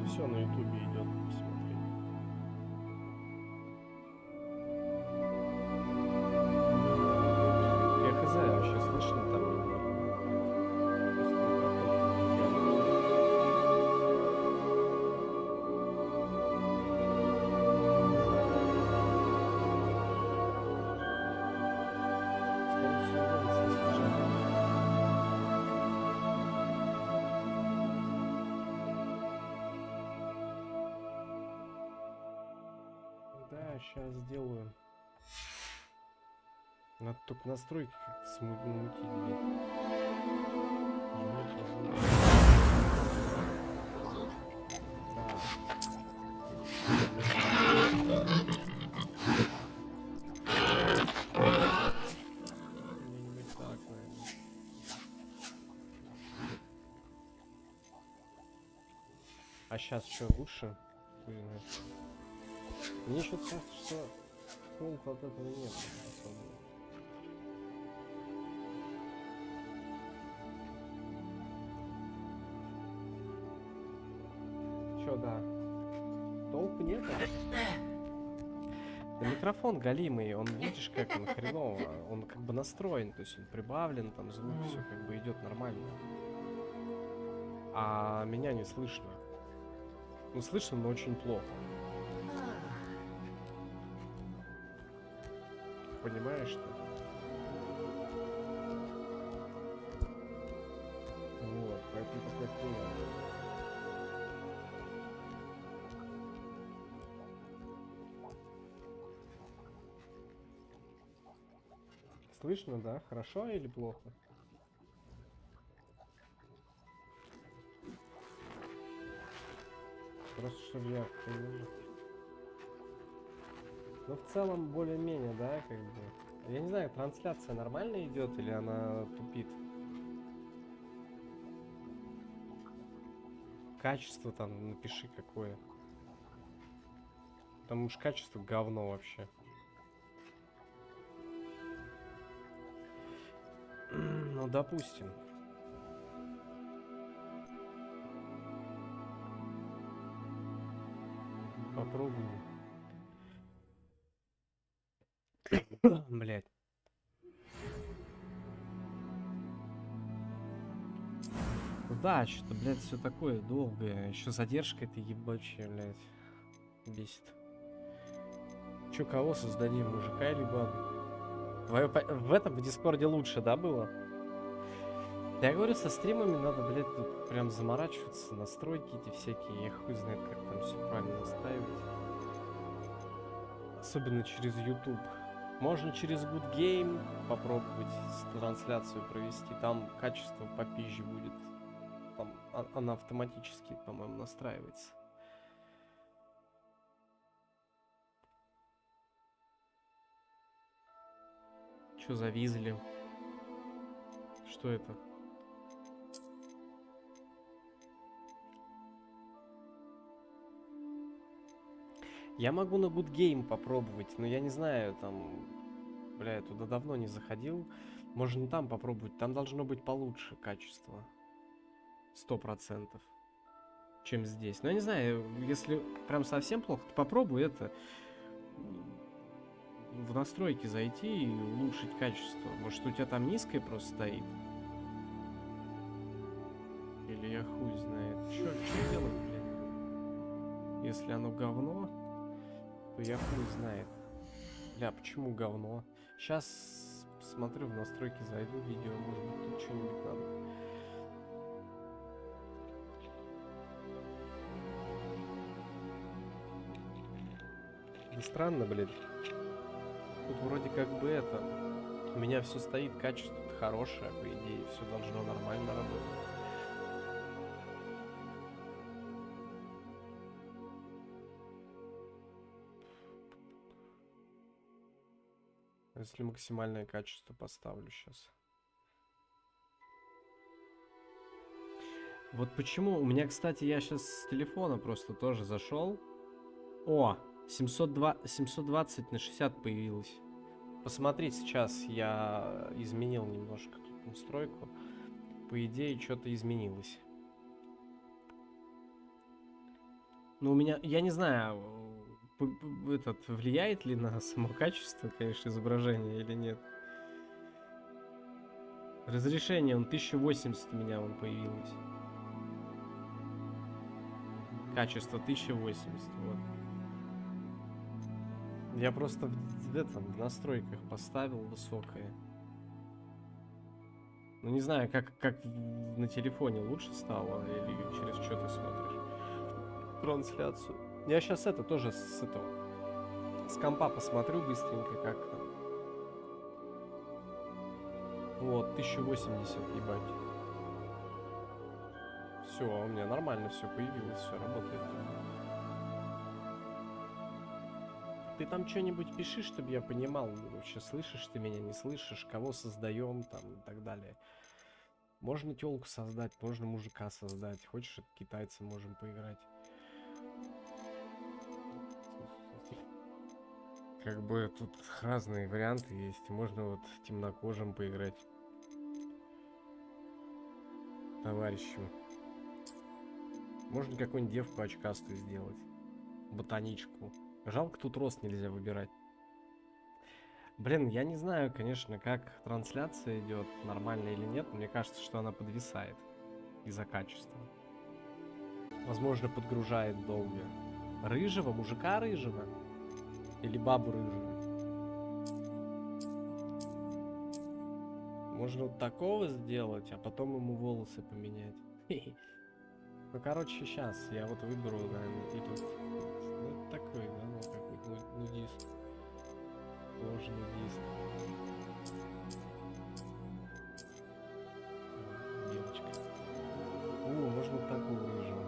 все на ютубе идет, посмотри. Я хз, вообще слышно там или нет? Просто скорее всего, голос не слышно. Да, сейчас сделаю. Надо только настройки как-то смутить, блин. Где-нибудь так, наверное. А сейчас что, лучше? Хуй знает. Мне еще кажется, что толку от этого нет особо. Чё, да? Толку нет? Да микрофон галимый, он, видишь, как он хреново, он как бы настроен, то есть он прибавлен, там звук, все как бы идет нормально. А меня не слышно. Ну, слышно, но очень плохо. Понимаешь, что? Вот, поэтому такая хуйня. Слышно, да? Хорошо или плохо? Просто чтобы я понимал. Ну, в целом, более-менее, да, как бы. Я не знаю, трансляция нормально идет или она тупит? Качество там напиши какое. Там уж качество говно вообще. Ну, допустим. Попробуем. Блять. Ну да, что-то, блядь, все такое долгое. Еще задержка это ебучая, блядь. Бесит. Че, кого создадим, мужика или бабу? В этом в Дискорде лучше, да, было? Я говорю, со стримами надо, блядь, тут прям заморачиваться, настройки эти всякие, я хуй знает, как там все правильно настраивать. Особенно через YouTube. Можно через Good Game попробовать трансляцию провести, там качество попизже будет. Там она автоматически, по-моему, настраивается. Что завизли? Что это? Я могу на Good Game попробовать, но я не знаю, там, бля, я туда давно не заходил. Можно там попробовать, там должно быть получше качество. 100%. Чем здесь. Но я не знаю, если прям совсем плохо, то попробуй это в настройки зайти и улучшить качество. Может, у тебя там низкое просто стоит? Или я хуй знает. Что делать, блин? Если оно говно, то я хуй знает. Бля, почему говно? Сейчас смотрю в настройки, зайду видео, может быть тут что-нибудь надо. Да странно, блин. Тут вроде как бы это... У меня все стоит, качество хорошее, по идее, все должно нормально работать. Если максимальное качество поставлю сейчас. Вот почему... У меня, кстати, я сейчас с телефона просто тоже зашел. О, 720 на 60 появилось. Посмотри, сейчас я изменил немножко тут настройку. По идее, что-то изменилось. Ну, у меня, я не знаю, этот, влияет ли на само качество, конечно, изображения или нет. Разрешение, он 1080 у меня он появилось. Качество 1080, вот. Я просто в этом, в настройках поставил высокое. Ну, не знаю, как на телефоне лучше стало, или через что ты смотришь трансляцию. Я сейчас это тоже с этого, с компа посмотрю быстренько, как там. Вот, 1080, ебать. Все, у меня нормально все появилось, все работает. Ты там что-нибудь пиши, чтобы я понимал, вообще слышишь ты меня, не слышишь, кого создаем там и так далее. Можно телку создать, можно мужика создать. Хочешь, это китайцы можем поиграть. Как бы тут разные варианты есть. Можно вот темнокожим поиграть. Товарищем. Можно какую-нибудь девку очкастую сделать. Ботаничку. Жалко, тут рост нельзя выбирать. Блин, я не знаю, конечно, как трансляция идет, нормально или нет. Мне кажется, что она подвисает из-за качества. Возможно, подгружает долго. Рыжего? Мужика рыжего? Или бабу рыжую? Можно вот такого сделать, а потом ему волосы поменять. Ну, короче, сейчас я вот выберу, наверное, и тут. Ну, такой, да, ну, какой-то нудист. Тоже нудист. Девочка. Можно вот такую рыжую.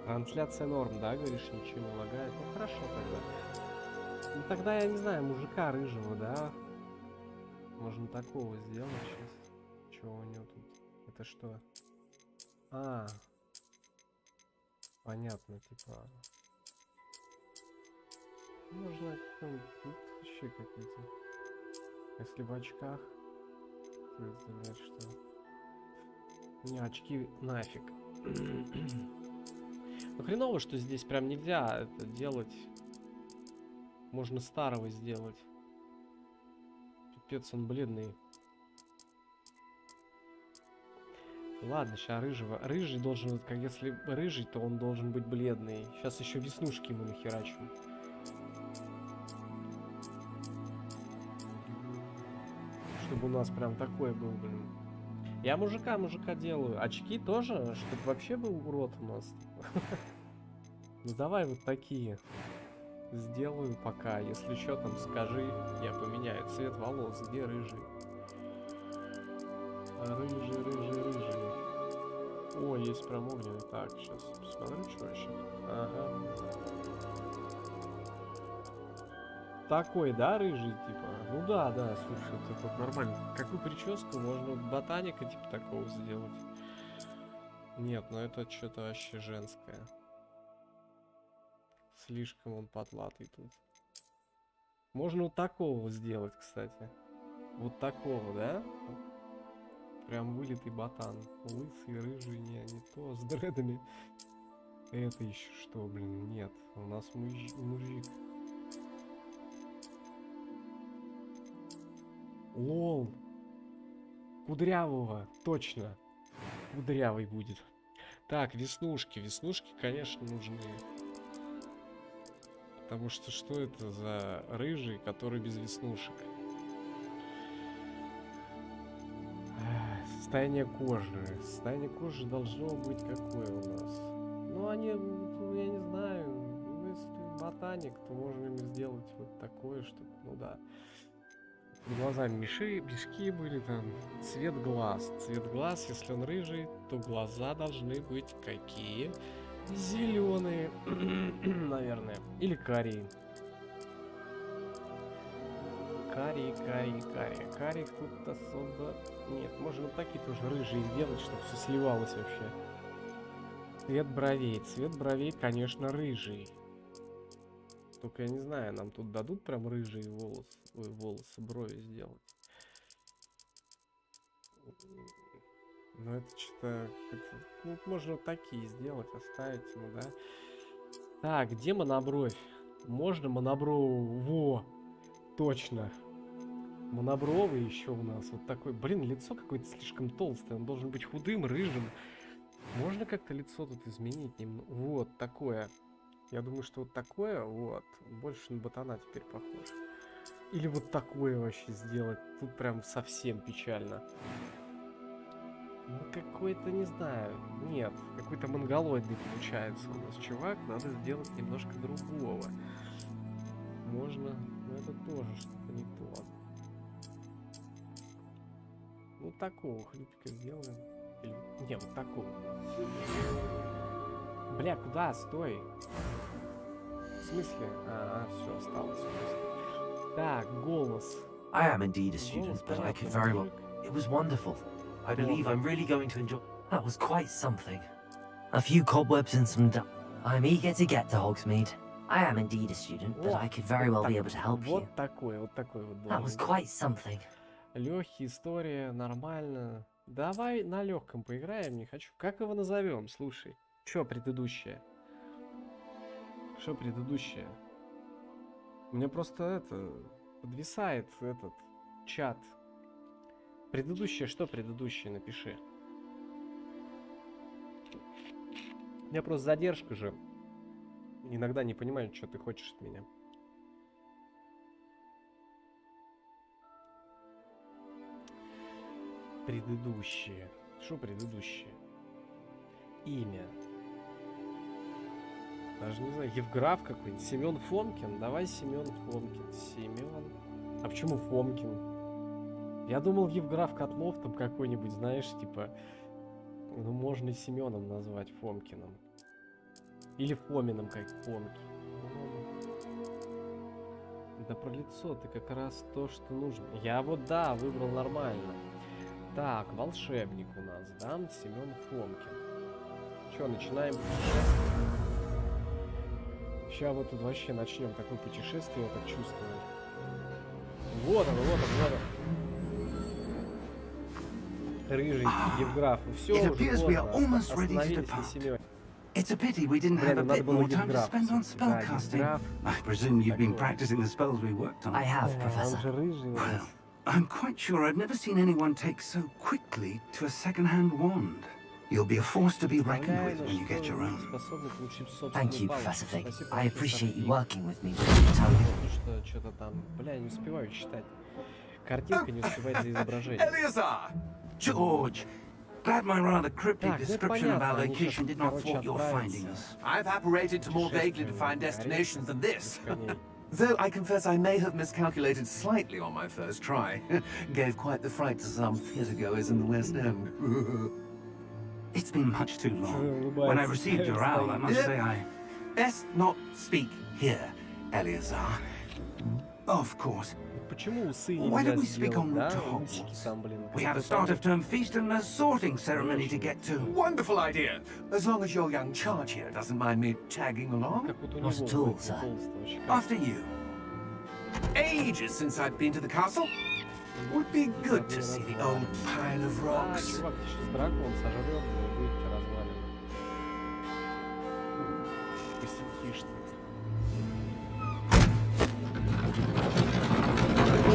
Трансляция норм, да, говоришь, ничего не лагает? Ну, хорошо тогда. Ну, тогда я не знаю, мужика рыжего, да? Можно такого сделать сейчас. Чего у него тут? Это что? А, понятно, типа. Можно какой-нибудь тут вообще какой-то. Если в очках, то это значит, что. Не, очки нафиг. Ну хреново, что здесь прям нельзя это делать. Можно старого сделать. Пипец, он бледный. Ладно, сейчас рыжего. Рыжий должен, как если рыжий, то он должен быть бледный. Сейчас еще веснушки ему нахерачу. Чтобы у нас прям такой был, блин. Я мужика делаю. Очки тоже, чтобы вообще был урод у нас. Ну давай вот такие. Сделаю пока. Если что, там скажи, я поменяю цвет волос. Где рыжий? Рыжий. О, есть прям огненный. Так, сейчас посмотрю, что еще. Ага. Такой, да, рыжий, типа? Ну да, слушай, это нормально. Какую прическу можно ботаника, типа, такого сделать? Нет, ну это что-то вообще женское. Слишком он потлатый тут. Можно вот такого сделать, кстати. Вот такого, да? Прям вылитый ботан. Лысый, рыжий, не то, с дредами. Это еще что, блин, нет. У нас мужик. Лол. Кудрявого, точно. Кудрявый будет. Так, веснушки. Веснушки, конечно, нужны. Потому что это за рыжий, который без веснушек? Состояние кожи. Состояние кожи должно быть какое у нас? Ну, они, я не знаю. Ну, если ботаник, то можно им сделать вот такое, чтобы, ну да. Глазами мешки были там. Цвет глаз. Цвет глаз, если он рыжий, то глаза должны быть какие? Зеленые, наверное. Или карие. Карий тут особо... Нет, можно вот такие тоже рыжие сделать, чтобы все сливалось вообще. Цвет бровей. Цвет бровей, конечно, рыжий. Только я не знаю, нам тут дадут прям рыжие волосы, брови сделать. Ну это что-то... Ну, можно вот такие сделать, оставить ему, да? Так, где монобровь? Можно монобровую? Во! Точно. Монобровый еще у нас. Вот такой. Блин, лицо какое-то слишком толстое. Он должен быть худым, рыжим. Можно как-то лицо тут изменить? Вот такое. Я думаю, что вот такое, вот. Больше на ботана теперь похож. Или вот такое вообще сделать. Тут прям совсем печально. Ну, какой-то, не знаю. Нет, какой-то монголоидный получается у нас чувак. Надо сделать немножко другого. Можно, но это тоже что-то не то. Ну, такого хлипика сделаем. Или... Не, вот такого. Бля, куда? Стой. В смысле? Все, осталось. Так, голос. I am indeed a student, but I could very well... It was wonderful. I believe I'm really going to enjoy... That was quite something. A few cobwebs and some... I'm eager to get to Hogsmeade. I am indeed a student, but I could very well be able to help you. Вот такой вот. That was quite something. Легкая история, нормально. Давай на легком поиграем, не хочу. Как его назовем? Слушай. Что предыдущее? Что предыдущее? У меня просто это... Подвисает этот чат. Предыдущее, что предыдущее? Напиши. У меня просто задержка же. Иногда не понимаю, что ты хочешь от меня. Предыдущее. Что предыдущее? Имя. Даже не знаю, Евграф какой-нибудь. Семен Фомкин. Давай Семен Фомкин. Семен. А почему Фомкин? Я думал, Евграф Котлов там какой-нибудь, знаешь, типа... Ну, можно и Семеном назвать Фомкиным. Или Фоминым, как Фомки. Да про лицо ты как раз то, что нужно. Я вот, да, выбрал нормально. Так, волшебник у нас, да? Семен Фомкин. Че, начинаем путешествие? Сейчас вот тут вообще начнем такое путешествие, я так чувствую. Вот он. Рыжий Евграф. Все уже поздно. Остановились на Семене. It's a pity we didn't have a bit more time to spend on spellcasting. I presume you've been practicing the spells we worked on. I have, Professor. Well, I'm quite sure I've never seen anyone take so quickly to a second-hand wand. You'll be a force to be reckoned with when you get your own. Thank you, Professor Fig. I appreciate you working with me. Что-то там, бля, не успеваю читать. Картинка не успевает за изображение. George! Glad my rather cryptic description of our location did not thwart your finding us. I've apparated to more vaguely defined destinations than this. Though I confess I may have miscalculated slightly on my first try. Gave quite the fright to some theatregoers in the West End. It's been much too long. When I received your owl, I must say I... Best not speak here, Eleazar. Of course. Почему усы Why don't нельзя we speak en сделать, route да? to Усики Hogwarts? там, блин. We have a start-of-term feast and a sorting ceremony to get to. Wonderful idea! As long as your young charge here doesn't mind me tagging along. Как вот у Not него, at all, вот, sir. толстый, очень After you. Ages since I've been to the castle. Would be good to see the old pile of А, rocks. чувак, ты сейчас дракон сожрет и будет тебя разваливать. Посетишь ты.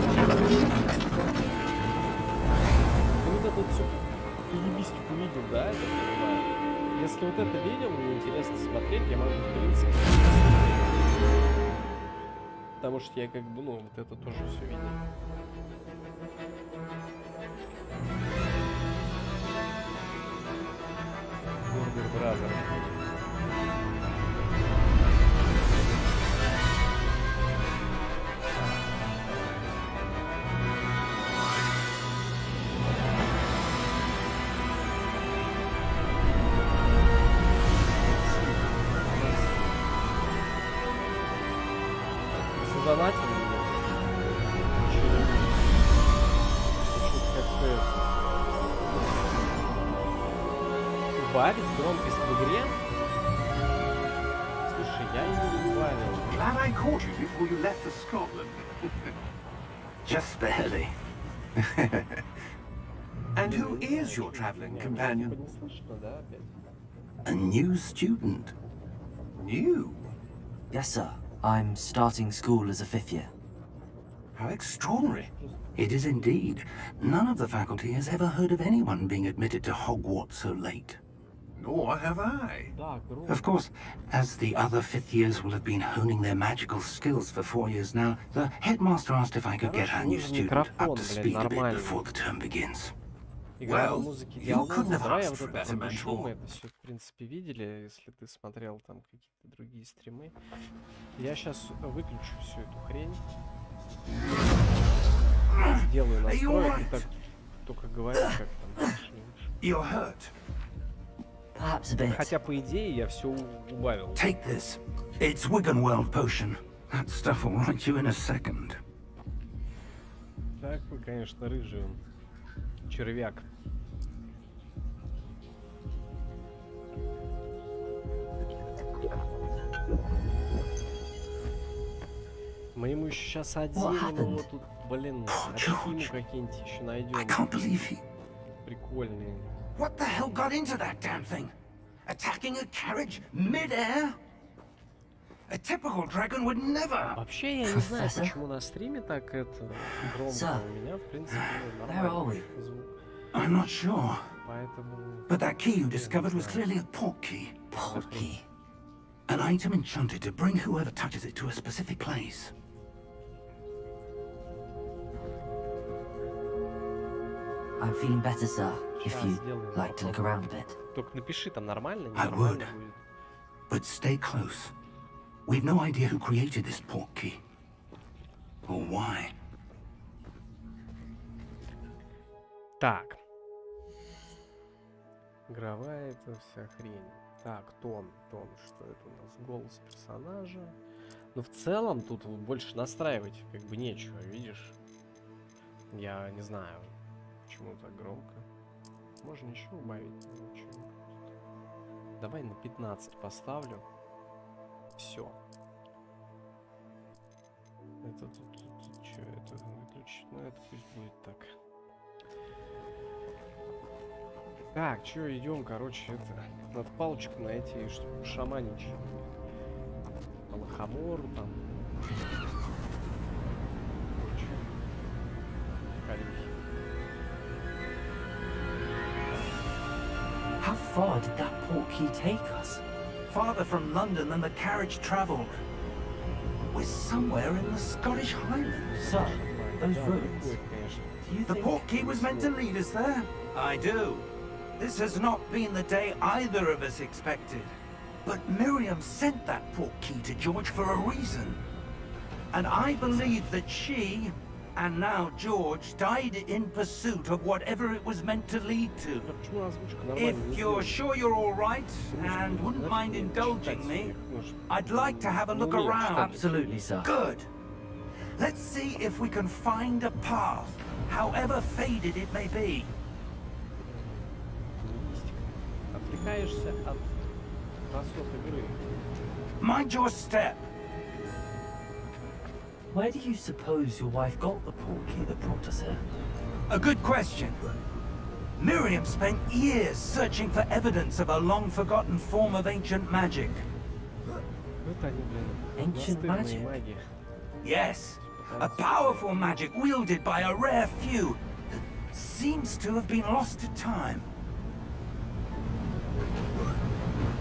Ты вот это вот всю ебистику видел, да, я так понимаю? Если вот это видел, мне интересно смотреть, я могу, в принципе, потому что я как бы, ну, вот это тоже все видел. Бургер Бразер. Задонатили меня. Что-то как-то это. Убавить громкость в игре? Слушай, я не убавил. Glad I caught you before you left for Scotland. Just barely. And who is your traveling companion? Не слышно, да, опять? A new student. New? Yes, sir. I'm starting school as a 5th year. How extraordinary. It is indeed. None of the faculty has ever heard of anyone being admitted to Hogwarts so late. Nor have I. Да, круто. Of course, as the other fifth years will have been honing their magical skills for 4 years now, the headmaster asked if I could get our new student up to speed a bit before the term begins. Игра Well, музыки, you couldn't диалоги, have давай я asked вот for a это better пропишу, mentor. мы это все, в принципе, видели, если ты смотрел там какие-то другие стримы. Я сейчас выключу всю эту хрень. Сделаю настройки, так только говорю, как там дальше. You're hurt. Perhaps a bit. Хотя, по идее, я все убавил. Take this. It's Wiggenweld potion. That stuff will right you in a second. Так, вы, конечно, рыжий он. Червяк. Мы ему еще сейчас оденем его тут, блин, очки ему какие-нибудь еще I найдем. can't believe he... Прикольные. What the hell got into that damn thing? Attacking a carriage mid-air? A typical dragon would never... Вообще, я не знаю, Профессор? почему на стриме так это громко. Сэр, У меня, в принципе, where are нормальный we? звук. I'm not sure. Поэтому... But that key you discovered was clearly a portkey. Portkey. An item enchanted to bring whoever touches it to a specific place. I'm feeling better, sir. If Сейчас you'd сделаем. like to look around a bit. Только напиши там нормально, I ненормально would. будет. But stay close. We've no idea who created this portkey. Or why. Так. Игровая это вся хрень. Так, тон, что это у нас? Голос персонажа. Но в целом тут больше настраивать как бы нечего, видишь? Я не знаю, почему так громко. Можно еще убавить, но ничего не будет. Давай на 15 поставлю. Все. Это тут что, это выключить? Ну это пусть будет так. Так, что, идем, короче, это надо палочку найти, чтобы шаманить. Алахамору там. Короче, орехи. How far did that portkey take us? Farther from London than the carriage travelled. We're somewhere in the Scottish Highlands. Sir, those Да, ruins. прикольно, конечно. Do you The think... portkey was meant to lead us there? I do. This has not been the day either of us expected. But Miriam sent that portkey to George for a reason. And I believe that she, and now George, died in pursuit of whatever it was meant to lead to. Да почему озвучка If нормально не you're сделана? sure you're all right and wouldn't Знаешь, mind читать indulging me, их нужно. I'd like to have a look Ну, нет, around. Absolutely, sir. Good. Let's see if we can find a path, however faded it may be. Отвлекаешься от красот игры. Mind your step. Where do you suppose your wife got the portkey that brought us here? A good question. Miriam spent years searching for evidence of a long-forgotten form of ancient magic. Это они, блин, Ancient настырные magic? маги. Yes, a powerful magic wielded by a rare few that seems to have been lost to time.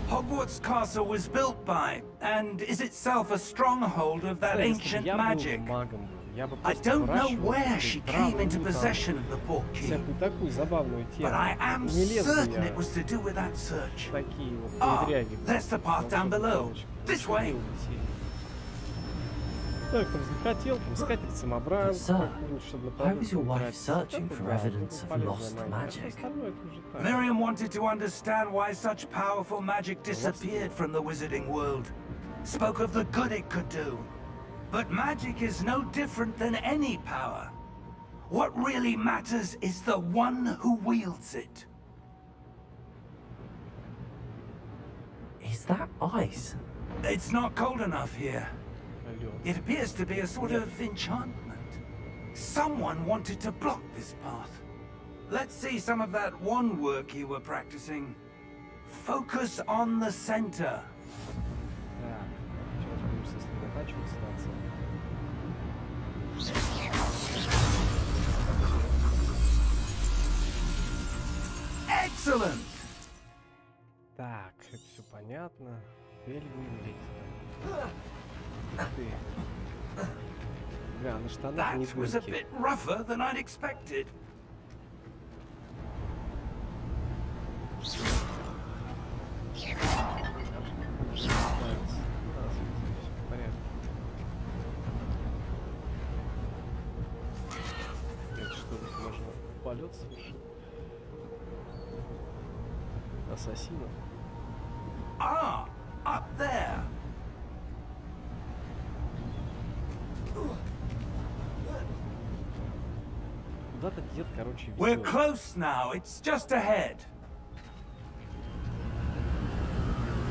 Hogwarts Castle was built by, and is itself a stronghold of that Если бы ancient я был magic. магом, я бы I просто don't know выращивал where какую-то she траву, came into там, possession of the portkey, всякую такую забавную тему. but I am Не лез бы certain я it was to do with that search. в такие вот Ah, передряги. there's the path down below. This way. Так, там захотел, там скатерть самобранку, Sir, какую-нибудь, чтобы на why was your продукты wife тратить. searching Это for да, evidence это of полезная lost магия. magic? Остальное это уже так. Miriam wanted to understand why such powerful magic disappeared from the wizarding world. Spoke of the good it could do. But magic is no different than any power. What really matters is the one who wields it. Is that ice? It's not cold enough here. Алло. It appears to be a sort of enchantment. Someone wanted to block this path. Let's see some of that wand work you were practicing. Focus on the center. Так, сейчас будем Excellent. Так, это все понятно. Эльвин. Ты. Бля, на штанах не That was a дырки. bit rougher than I'd expected. Это что, тут можно полет совершить? Ассасинов. Ah, up there. Куда-то дед, короче, We're ведёт. close now. It's just ahead.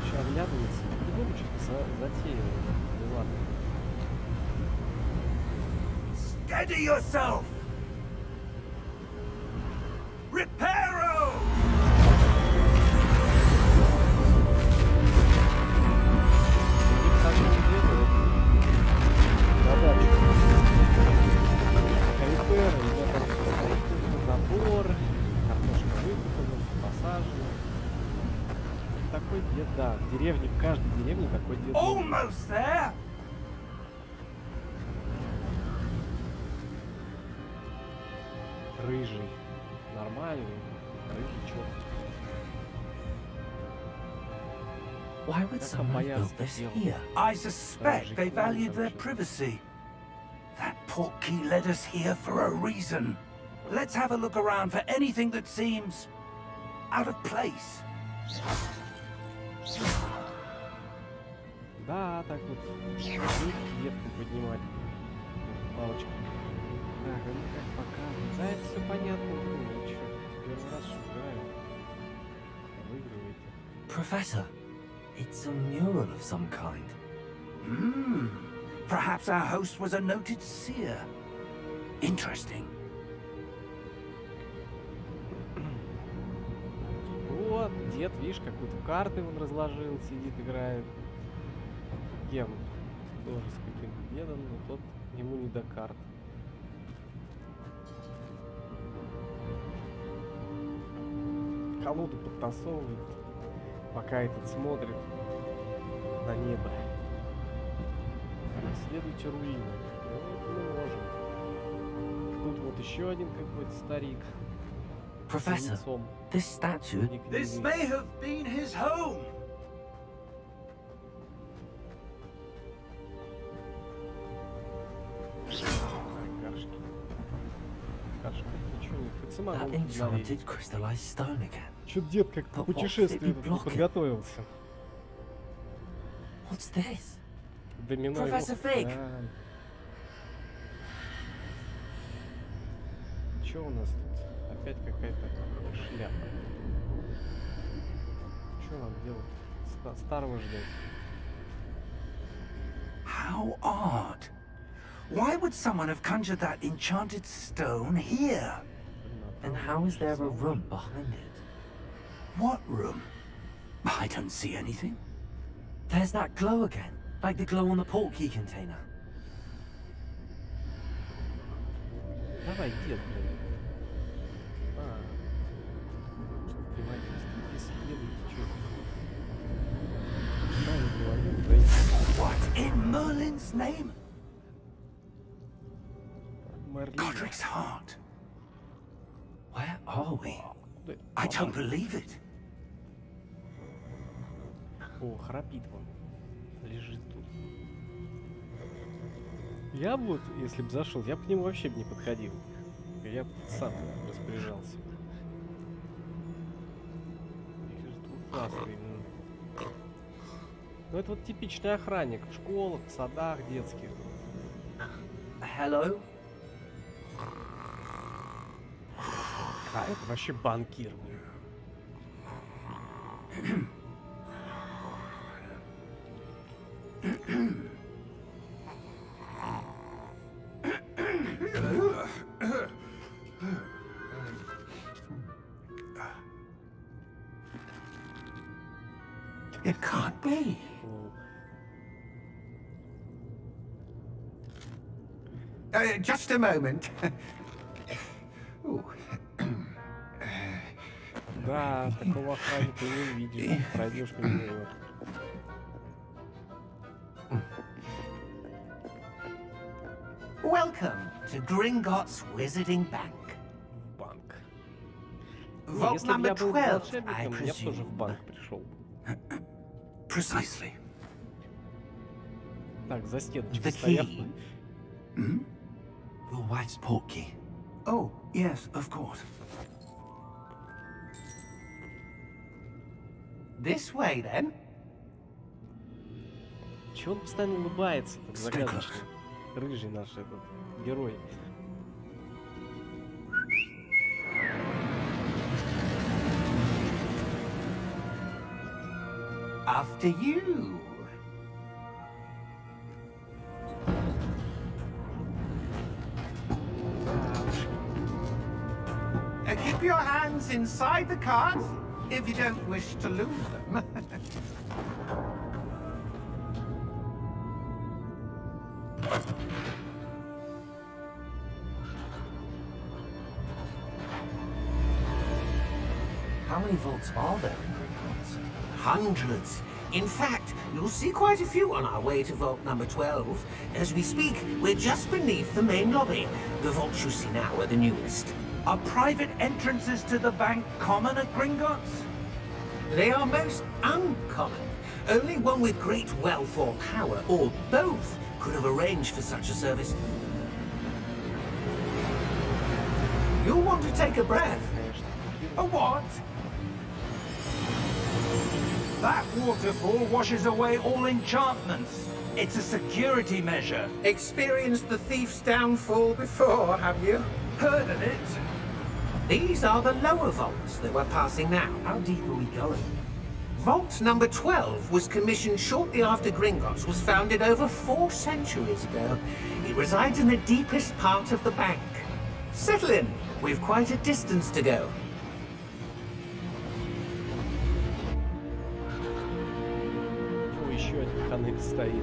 Сейчас оглядывается. Не буду что-то затеял. Ну ладно. Steady yourself. Reparo! Иди к тому деду. Задачу. Репер, ребята, забор, картошка выкопана, посажена. Такой дед, да. В деревне, в каждой деревне такой дед. Almost there. Рыжий. Нормальный. Рыжий чё? Why would Как someone боятся build this делать? here? I suspect they valued their privacy. That portkey led us here for a reason. Let's have a look around for anything that seems out of place. Да, так вот. Ветку поднимать. Палочку. Так, ну как показывает. Да, это все понятно. Ну, чё, первый раз играю. Выигрываете. Professor, it's a mural of some kind. Perhaps our host was a noted seer. Interesting. Вот, дед, видишь, какую-то карты он разложил, сидит, играет. Кем? Тоже с каким-то дедом, но тот ему не до карт. Колоду подтасовывает, пока этот смотрит на небо. Следуйте руины. Ну, мы можем. Тут вот еще один какой-то старик. С Professor, лицом. this statue. This may have been his home. Горшки. Горшки. Ничего нет. Хоть That самогонку налей. enchanted crystallized stone again. Чё-то дед как-то But к what путешествию did he тут не block it? подготовился. What's this? Домино его- Профессор Фиг! Да. Чё у нас тут? Опять какая-то шляпа. Чё нам делать? Старого ждать. How odd. Why would someone have conjured that enchanted stone here? And how is there a room behind it? What room? I don't see anything. There's that glow again, like the glow on the portkey container. Давай, дед, блин. Что-то исследуйте, чё. Правильно говорю, да и- What in Merlin's name? Мерлин. Godric's heart. Where are we? Да, I don't believe it. О, храпит он. Лежит тут. Я бы вот, если бы зашел, я бы к нему вообще бы не подходил. Я бы сам распоряжался. Мне кажется, ужасный. Ну это вот типичный охранник в школах, в садах детских. Hello? А это вообще банкир. It can't be. Just a moment. Ooh. Да, такого охранника не увидишь. Пройдешь мимо него. Welcome to Gringotts Wizarding Bank. В банк. Не, Vault если бы number я был 12, I волшебником, я бы тоже в presume. банк пришел. Precisely. Так, за стеночкой The стоял. key. Hmm? Your wife's portkey. Oh, yes, of course. This way, then. Чего он постоянно улыбается, этот Stay загадочный? Рыжий наш этот герой. After you. Keep your hands inside the cart if you don't wish to lose them. How many vaults are there in Gringotts? Hundreds. In fact, you'll see quite a few on our way to vault number 12. As we speak, we're just beneath the main lobby. The vaults you see now are the newest. Are private entrances to the bank common at Gringotts? They are most uncommon. Only one with great wealth or power, or both, could have arranged for such a service. You'll want to take a breath. A what? That waterfall washes away all enchantments. It's a security measure. Experienced the thief's downfall before, have you? Heard of it? These are the lower vaults that we're passing now. How deep are we going? Vault number 12 was commissioned shortly after Gringotts was founded over 4 centuries ago. It resides in the deepest part of the bank. Settle in. We've quite a distance to go. О, еще один ханель стоит.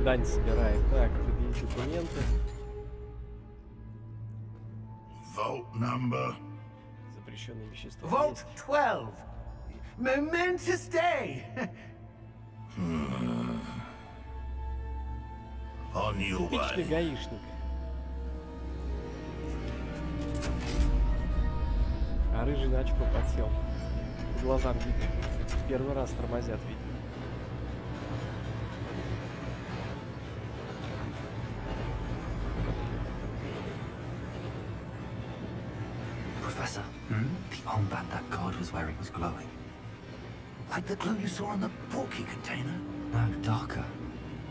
Дань собирает. Так, предъявить документы. Vault number. Запрещенные вещества. Vault есть. 12. Momentous day. On your Типичный way. гаишник. А рыжий на очко подсел. По глазам видно. Первый раз тормозят, видно. Professor, the armband that guard was wearing was glowing. Like the glow you saw on the portkey container? No, darker.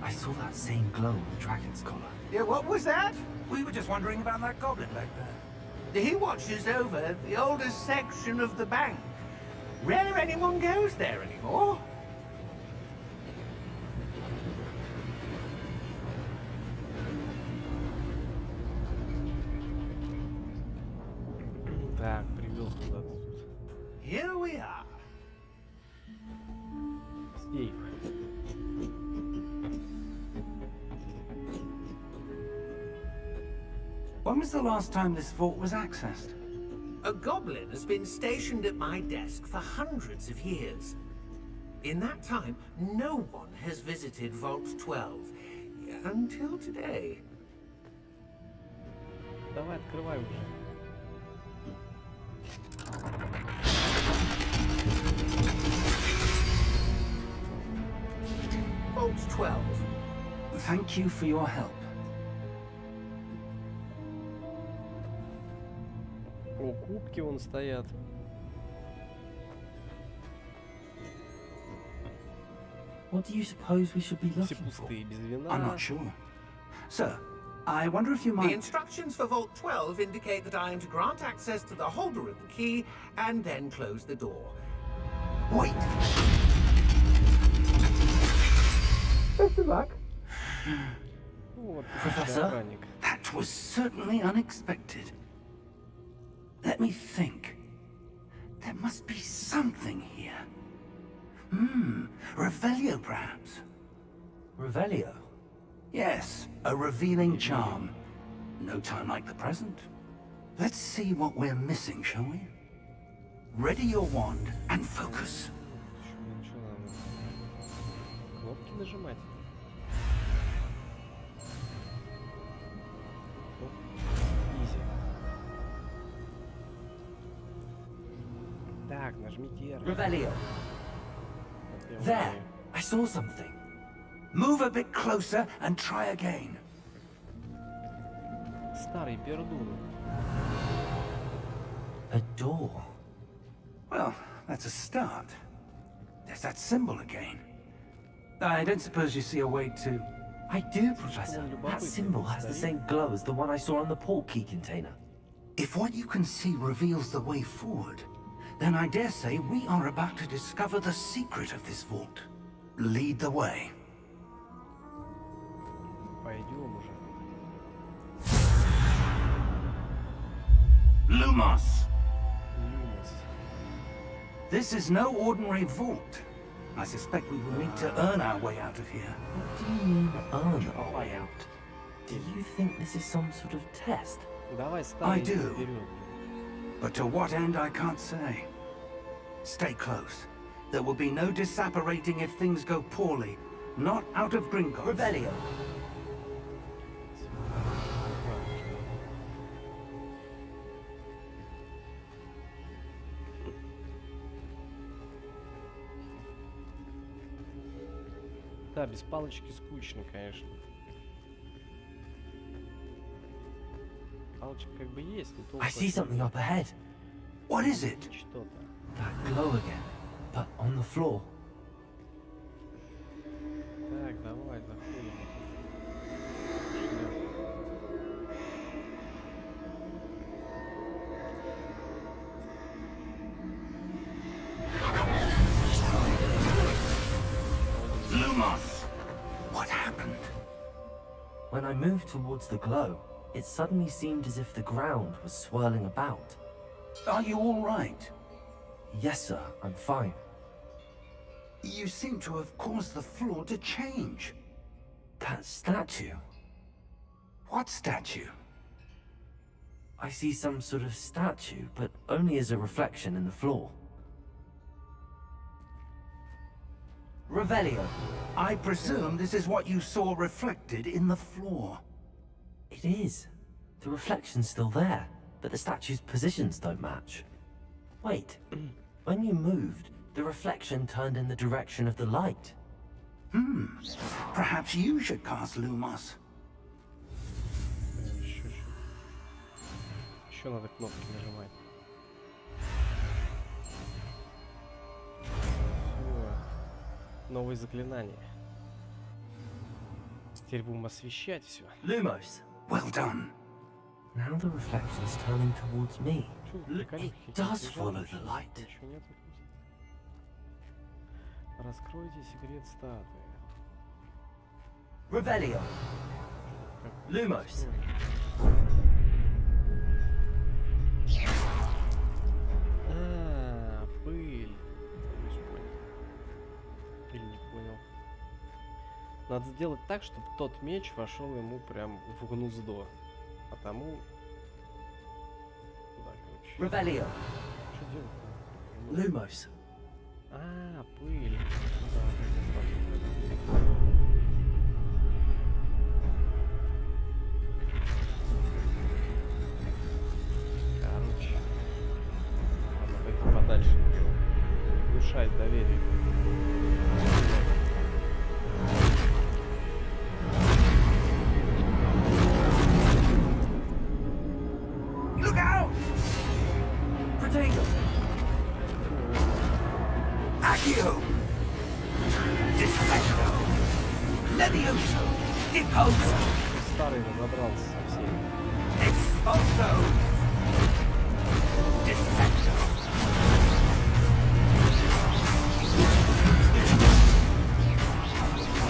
I saw that same glow on the dragon's collar. Yeah, what was that? We were just wondering about that goblin back there. He watches over the oldest section of the bank. Rare anyone goes there anymore. Так, привез куда-то тут. Here we are. Сейф. When was the last time this vault was accessed? A goblin has been stationed at my desk for hundreds of years. In that time, no one has visited Vault 12. Until today. Давай, открывай уже. Vault 12. Thank you for your help. О, кубки вон стоят. What do you suppose we should be Все looking for? пустые, без I'm вина. not sure. Sir, I wonder if you The might... instructions for Vault 12 indicate that I am to grant access to the holder of the key and then close the door. Wait! Best of luck. Вот, Профессор? охранник. That was certainly unexpected. Let me think. There must be something here. Revelio perhaps? Revelio? Yes, a revealing charm. No time like the present. Let's see what we're missing, shall we? Ready your wand and focus. Что надо? Кнопки нажимать. Оп, изи. Так, нажмите R. Revelio. Вот я There. умею. I saw something. Move a bit closer and try again. Старый пердун. A door. Well, that's a start. There's that symbol again. I don't suppose you see a way to... I do, Professor. That symbol has the same glow as the one I saw on the port key container. If what you can see reveals the way forward, then I dare say we are about to discover the secret of this vault. Lead the way. Пойдем уже. Lumos! Люмос. This is no ordinary vault. I suspect we will need to earn our way out of here. What do you mean, earn our way out? Do you think this is some sort of test? Давай старый do. вперед. But to what end, I can't say. Stay close. There will be no disapparating if things go poorly. Not out of Gringotts. Revelio. Да, без палочки скучно, конечно. Палочка как бы есть, но толку I see something up ahead. What is it? что-то. That glow again, but on the floor. Так, давай, заходим. Lumos! What happened? When I moved towards the glow, it suddenly seemed as if the ground was swirling about. Are you all right? Yes, sir, I'm fine. You seem to have caused the floor to change. That statue. What statue? I see some sort of statue, but only as a reflection in the floor. Revelio. I presume this is what you saw reflected in the floor. It is. The reflection's still there, but the statue's positions don't match. Wait, when you moved, the reflection turned in the direction of the light. Perhaps you should cast Lumos. Еще надо кнопки нажимать. Всё. Новые заклинания. Теперь будем освещать все. Lumos. Well done. Now the reflection's turning towards me. It does follow the light. Ничего нет. Раскройте секрет статуи. Revelio. Lumos. Пыль. Или не понял. Надо сделать так, чтобы тот меч вошел ему прям в гнездо. Потому... Да, короче. Revelio. Что делать? Lumos. Пыль. Короче. Ладно, пойти подальше. Не внушать доверие. Look out! Potato. Accio! Defecto! Levioso! Deposo! Старый разобрался со всеми. Expulso! Defecto!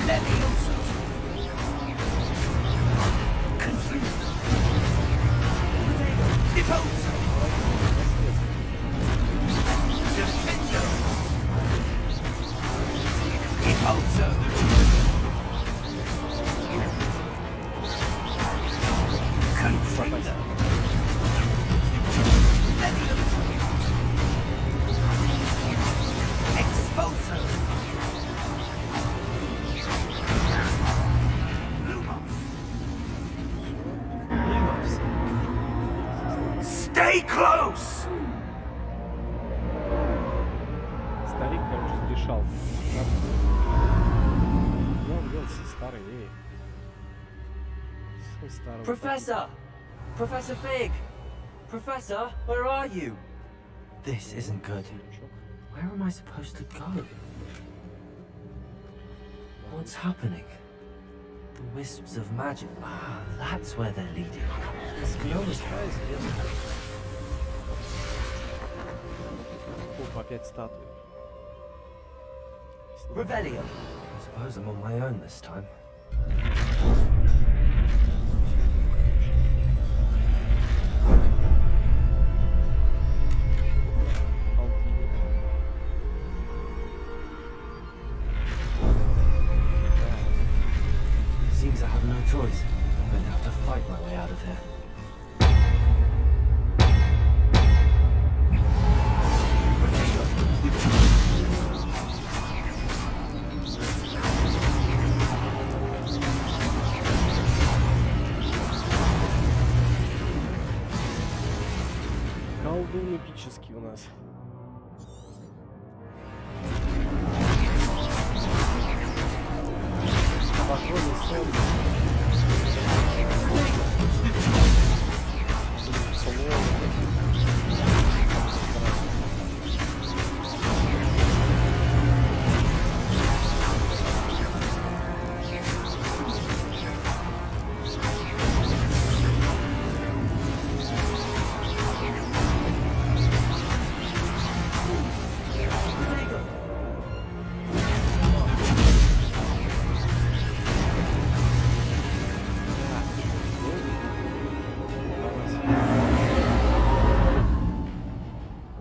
Levioso! Confuso! Deposo! Defendo! Deposo! Confringo! Levioso! close! Старик, короче, сбежал. Ну, он делся старый, эй. Свой старый. Professor! Professor Fig! Professor, where are you? This isn't good. Where am I supposed to go? What's happening? The wisps of magic. Ah, that's where they're leading. Оп, опять статуи. Revelio. I suppose I'm on my own this time. Seems I have no choice. I'm going to have to fight my way out of here. Колдун эпический у нас. Похоже, солнце.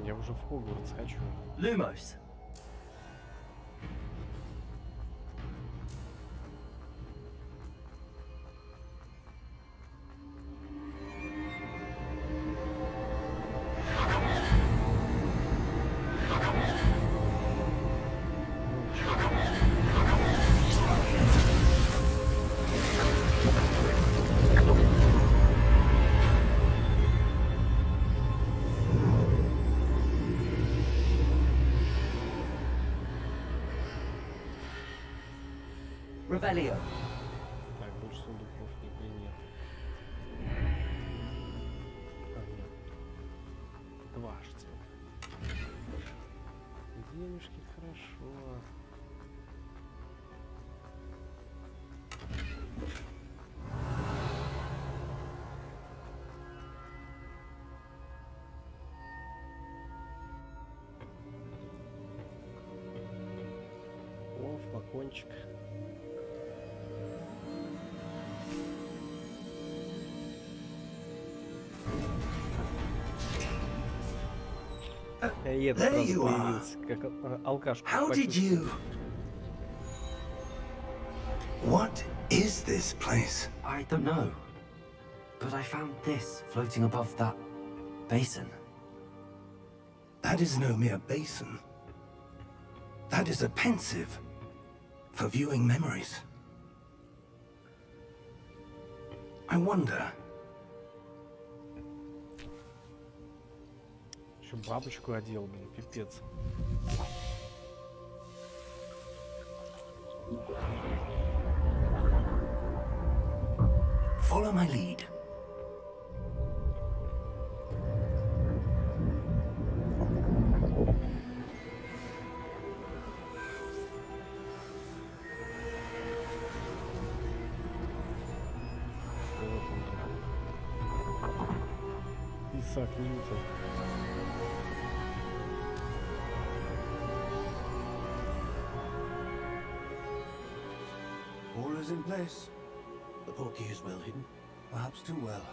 Я уже в Хогвартс хочу. Lumos. Revelio. Так, больше сундуков нигде нет. А, нет. Два штука. Денежки, хорошо. О, флакончик. И этот There сразу you are. появился, как алкашка. How did you... What is this place? I don't know. But I found this floating above that basin. That is no mere basin. That is a pensive for viewing memories. I wonder... Еще бабочку одел, блин, пипец. Follow my lead. Вот он. Исаак Ньютон. All is in place. The portkey is well hidden, perhaps too well.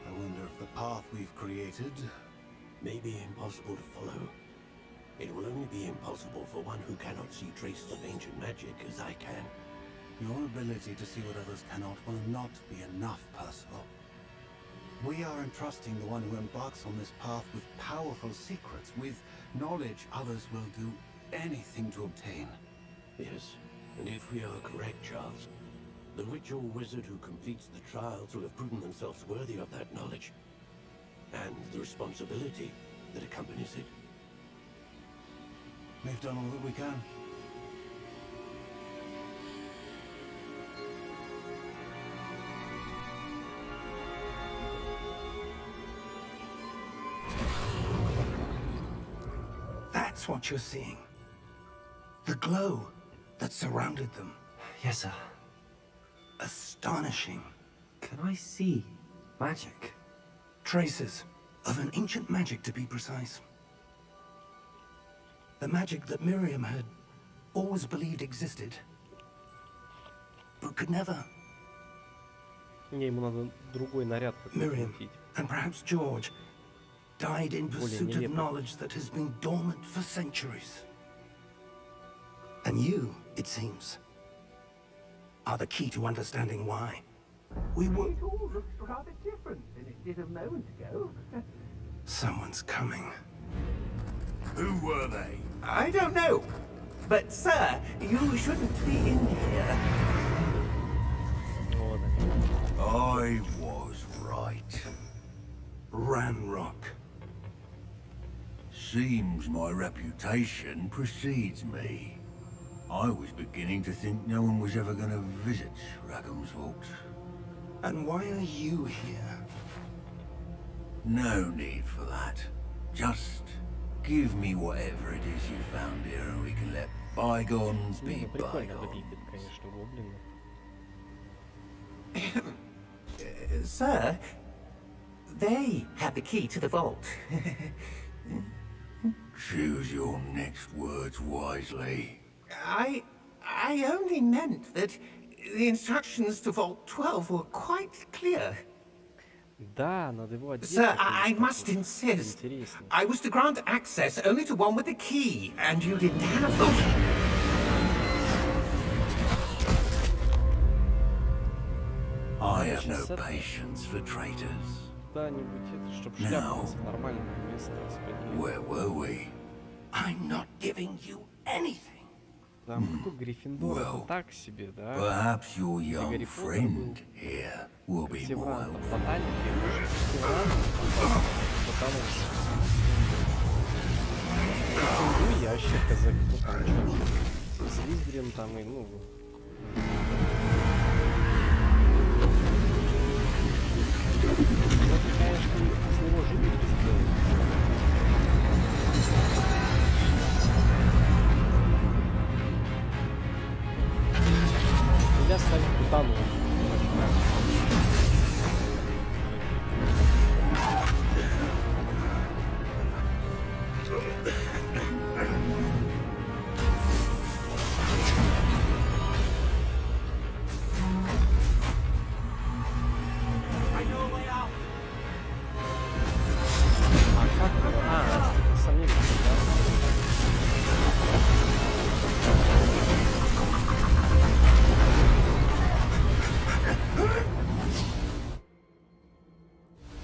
I wonder if the path we've created may be impossible to follow. It will only be impossible for one who cannot see traces of ancient magic as I can. Your ability to see what others cannot will not be enough, Percival. We are entrusting the one who embarks on this path with powerful secrets, with knowledge others will do anything to obtain. Yes, and if we are correct, Charles, the witch or wizard who completes the trials will have proven themselves worthy of that knowledge. and the responsibility that accompanies it. We've done all that we can. That's what you're seeing. The glow that surrounded them. Yes, sir. Astonishing. Can I see magic? Traces of an ancient magic, to be precise. The magic that Miriam had always believed existed, but could never. Не, ему надо другой наряд Miriam, прикрутить. and perhaps George, died in Более pursuit of нелепый. knowledge that has been dormant for centuries. And you, it seems, are the key to understanding why. We were... It all looks rather different than it did a moment ago. Someone's coming. Who were they? I don't know. But, sir, you shouldn't be in here. Вот они. I was right. Ranrock. Seems my reputation precedes me. I was beginning to think no one was ever going to visit Rackham's Vault. And why are you here? No need for that. Just give me whatever it is you found here and we can let bygones Не, be ну прикольно bygones. выглядит, конечно, гоблины. Sir, they had the key to the vault. Choose your next words wisely. I only meant that the instructions to Vault 12 were quite clear. Да, надо его одеть. Sir, как-нибудь I так must вот. insist. Интереснее. I was to grant access only to one with the key, and you didn't have them. I have no patience for traitors. Куда-нибудь это, чтоб No. шляпа в нормальное место распределить. Where were we? I'm not giving you anything. Там кто Гриффиндор, Well, это так себе, да? Perhaps your young Гарри Поттер friend here will be more Севран, helpful. ботаники, может, Севран, потому что ящерка, за кто там что, Слизерин там и, ну... Вот, конечно, с него жить сделать. Нельзя ставить бутану. А как? А, самим, да?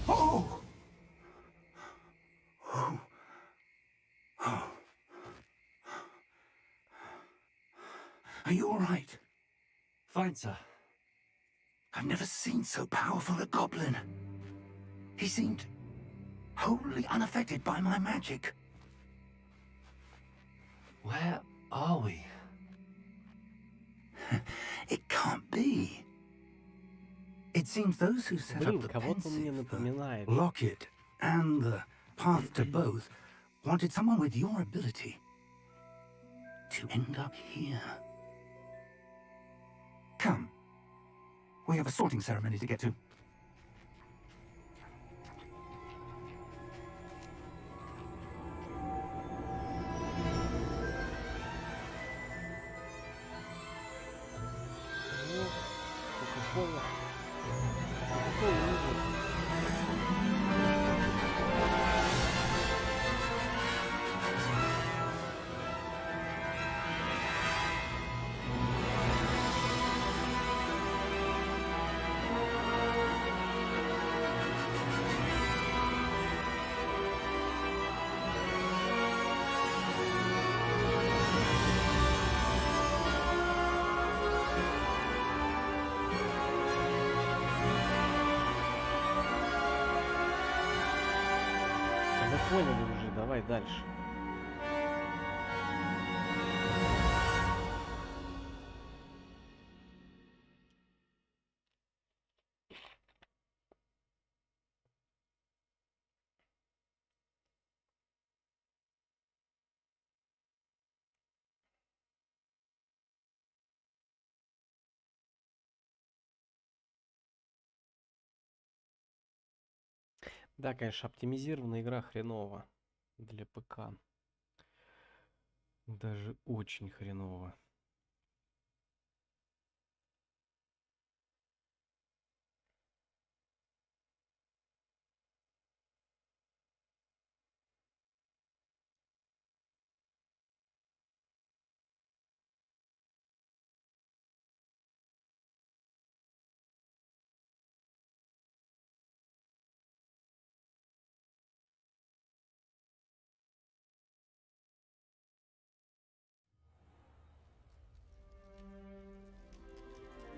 Oh! Oh. Oh. Are you all right? Fine, sir. I've never seen so powerful a goblin. He seemed wholly unaffected by my magic. Where are we? It can't be. It seems those who set Блин, up the кого-то мне pensive, the напоминает. locket, and the path to both wanted someone with your ability to end up here. Come. We have a sorting ceremony to get to. Ну, Кока-кола. Кока-кола лежит. поняли уже, давай дальше. Да, конечно, оптимизированная игра хреново для ПК. Даже очень хреново.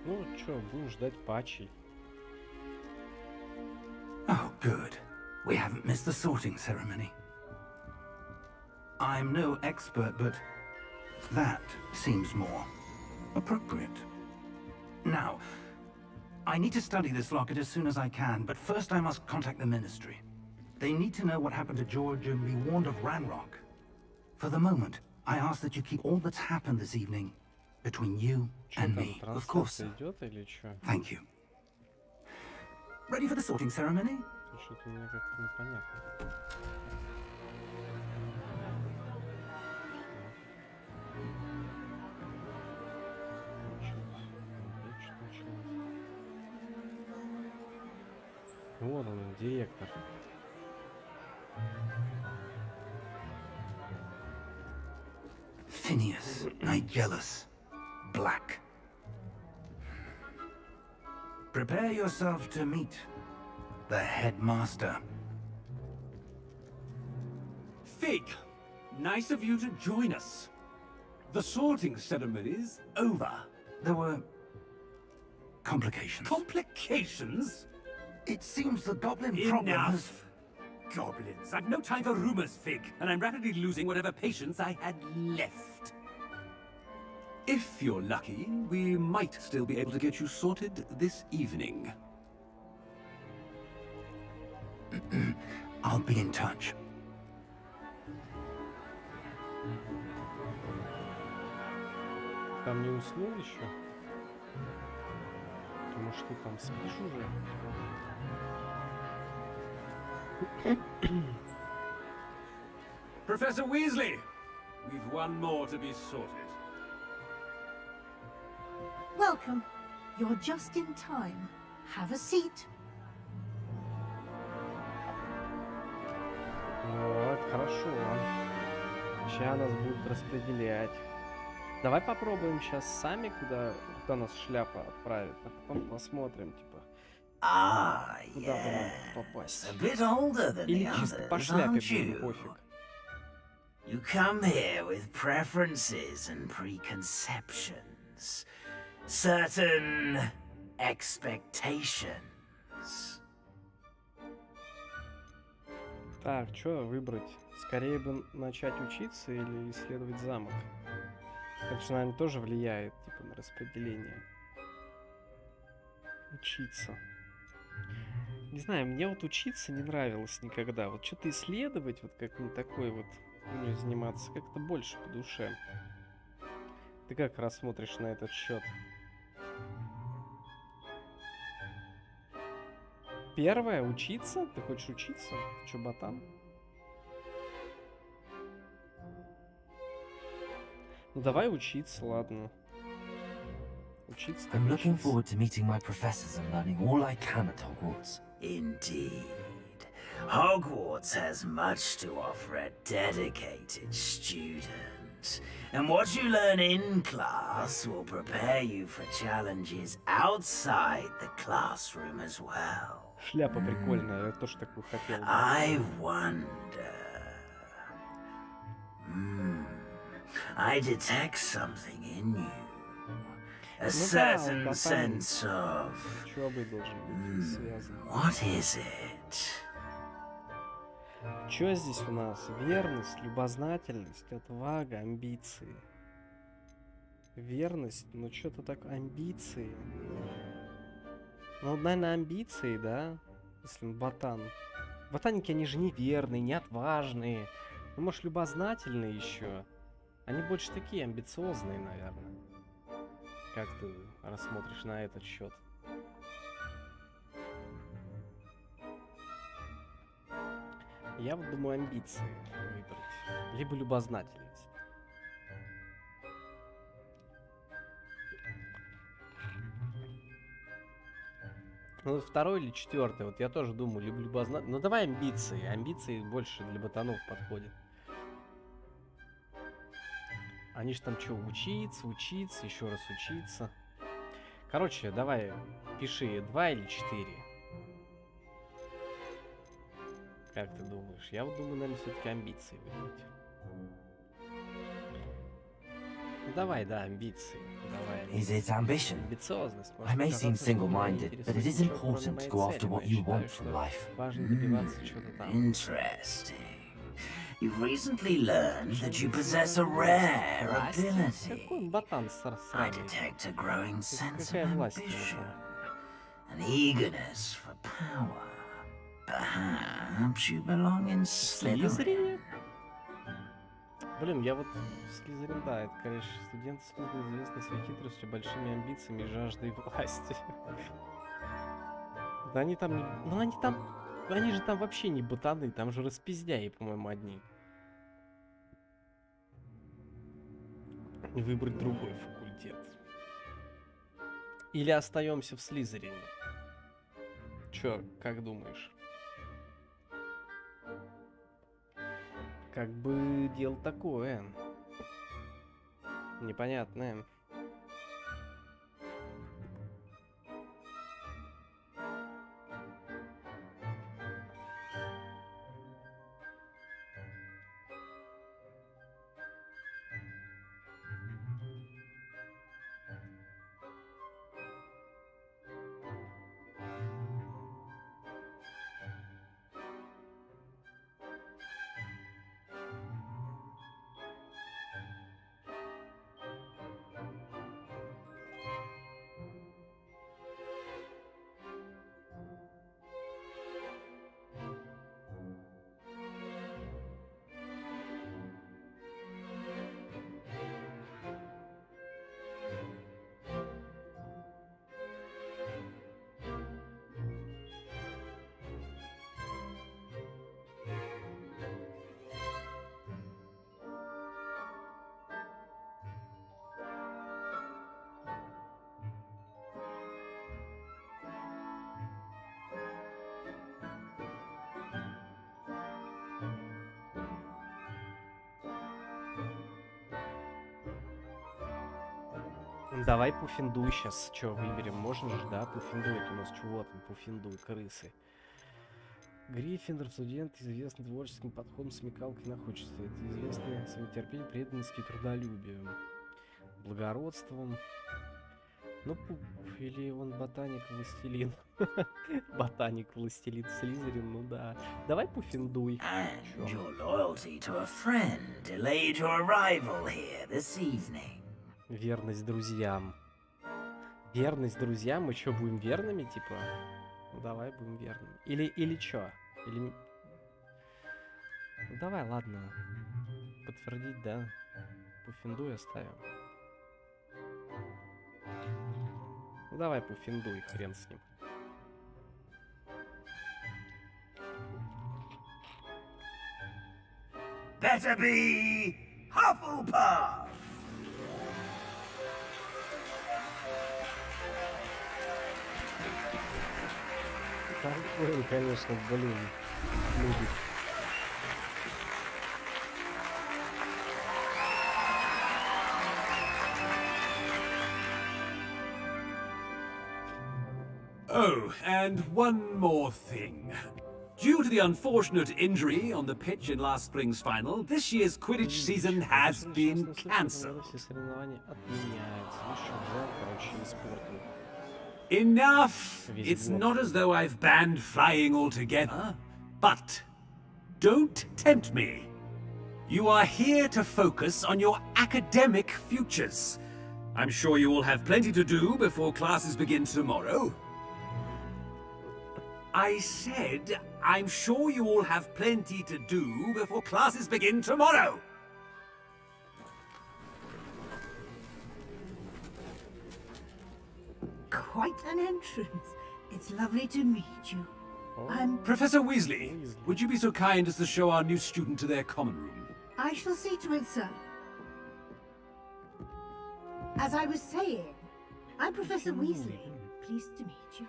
Ну чё, будем ждать патчей. Oh, good. We haven't missed the sorting ceremony. I'm no expert, but that seems more appropriate. Now, I need to study this locket as soon as I can, but first I must contact the Ministry. They need to know what happened to George and be warned of Ranrock. For the moment, I ask that you keep all that's happened this evening between you Чё and там, me. Of course, трансляция sir. идет или чё? Thank you. Ready for the sorting ceremony? Что-то у меня как-то непонятно. Вот он, директор. Phineas, Nigellus, Black. Prepare yourself to meet the headmaster. Fig, nice of you to join us. The sorting ceremony's over. There were complications. Complications? It seems the goblin problem has... Enough! Goblins. I've no time for rumors, Fig, and I'm rapidly losing whatever patience I had left. If you're lucky, we might still be able to get you sorted this evening. I'll be in touch. Там не уснул еще? Потому что ты там спишь уже? Professor Weasley, we've one more to be sorted. Welcome. You're just in time. Have a seat. Вот, хорошо. Сейчас нас будут распределять. Давай попробуем сейчас сами, куда нас шляпа отправит, а потом посмотрим, типа, куда бы нам попасть. A bit older than Или the чисто по others, шляпе aren't будет you? пофиг. You come here with preferences and preconceptions. Certain expectations. Так, что выбрать? Скорее бы начать учиться или исследовать замок? Это же, наверное, тоже влияет, типа, на распределение. Учиться. Не знаю, мне вот учиться не нравилось никогда. Вот что-то исследовать, вот как-нибудь такой вот, ну, заниматься, как-то больше по душе. Ты как рассмотришь на этот счет? Первое, учиться? Ты хочешь учиться? Ты чё, ботан? Ну давай учиться, ладно. Учиться так I'm looking учиться. forward to meeting my professors and learning all I can at Hogwarts. Indeed. Hogwarts has much to offer a dedicated student. And what you learn in class will prepare you for challenges outside the classroom as well. Шляпа прикольная, я тоже такую хотел. I wonder. I detect something in you. A certain sense of... Учебой должен быть связан. What is it? Чё здесь у нас? Верность, любознательность, отвага, амбиции. Верность, ну что-то так, амбиции. Ну, наверное, амбиции, да? Если он ботан. Ботаники, они же не верные, не отважные. Ну, может, любознательные еще. Они больше такие амбициозные, наверное. Как ты рассмотришь на этот счет? Я вот думаю, амбиции выбрать. Либо любознательность. Ну, второй или четвертый. Вот я тоже думаю, либо любознательность. Ну, давай амбиции. Амбиции больше для ботанов подходят. Они же там что, учиться, еще раз учиться. Короче, давай, пиши 2 или 4. Как ты думаешь? Я вот думаю, наверное, все-таки амбиции выбрать. Ну, давай, да, амбиции. Давай. Is it ambition? Амбициозность. I may seem казаться, что тебя single-minded, but it is интересует ничего, кроме important to моей go after цели, what но you я want считаю, from что life. важно добиваться чего-то там. Interesting. You've recently learned that you possess a rare ability. Какой ботан I сраный? detect a growing sense of Какая власть у ambition, него an eagerness for power. Perhaps you belong in Slytherin. Слизерин? Блин, я вот Слизерин, да, это, конечно, студенты Слизерина известны своей хитростью, большими амбициями и жаждой власти. Да они там не... Ну они там... Они же там вообще не ботаны, там же распиздяи, по-моему, одни. Выбрать другой факультет. Или остаемся в Слизерине? Чё, как думаешь? Как бы дело такое. Непонятное. Давай Пуффиндуй сейчас. Че, выберем? Можно же, да? Пуффиндуй. Это у нас чего там? Пуффиндуй, крысы. Гриффиндор, студент, известный творческим подходом, смекалкой и находчивостью. Это известный своим терпением, преданностью и трудолюбием. Благородством. Ну, или он ботаник-властелин. Ботаник-властелин Слизерин, ну да. Давай Пуффиндуй. And your loyalty to a friend delayed your arrival here this evening. Верность друзьям. Верность друзьям? Мы что, будем верными, типа? Ну, давай будем верными. Или чё? Или... Ну, давай, ладно. Подтвердить, да. Пуффиндуй оставим. Ну, давай Пуффиндуй, хрен с ним. Better be Hufflepuff! Такой, конечно, блин, люди. Oh, and one more thing. Due to the unfortunate injury on the pitch in last spring's final, this year's Quidditch season has been cancelled. Enough! It's not as though I've banned flying altogether, but Don't tempt me. You are here to focus on your academic futures. I'm sure you all have plenty to do before classes begin tomorrow. I said, I'm sure you all have plenty to do before classes begin tomorrow. Quite an entrance. It's lovely to meet you. I'm... Professor Weasley, would you be so kind as to show our new student to their common room? I shall see to it, sir. As I was saying, I'm Professor Weasley. Pleased to meet you.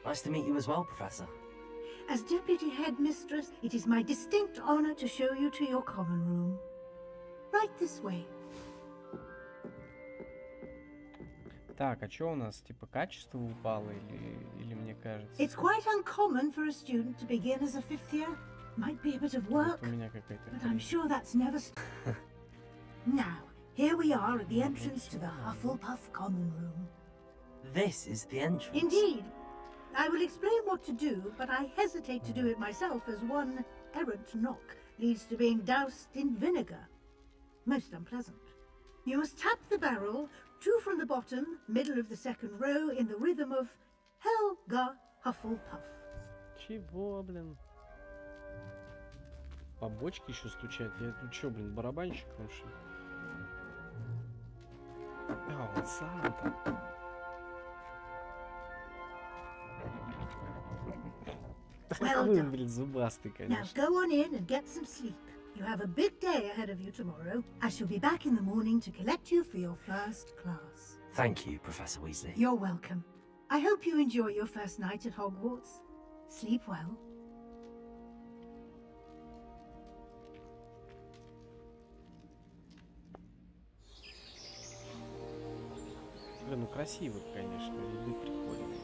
Nice to meet you as well, Professor. As Deputy Headmistress, it is my distinct honor to show you to your common room. Right this way. Так, а чё у нас? Типа качество упало или мне кажется? It's quite uncommon for a student to begin as a fifth year. Might be a bit of work, У меня какая-то... but I'm sure that's never... Now, here we are at the entrance to the Hufflepuff common room. This is the entrance. Indeed. I will explain what to do, but I hesitate to do it myself as one errant knock leads to being doused in vinegar. Most unpleasant. You must tap the barrel, two from the bottom, middle of the second row, in the rhythm of Helga Hufflepuff. Чего, блин? По бочке еще стучать? Я тут чё, блин, барабанщик, ну что? А, вот Санта. Well Такой, done. блин, зубастый, Now конечно. go on in and get some sleep. You have a big day ahead of you tomorrow. I shall be back in the morning to collect you for your first class. Thank you, Professor Weasley. You're welcome. I hope you enjoy your first night at Hogwarts. Sleep well. Блин, ну красиво, конечно, виды прикольные.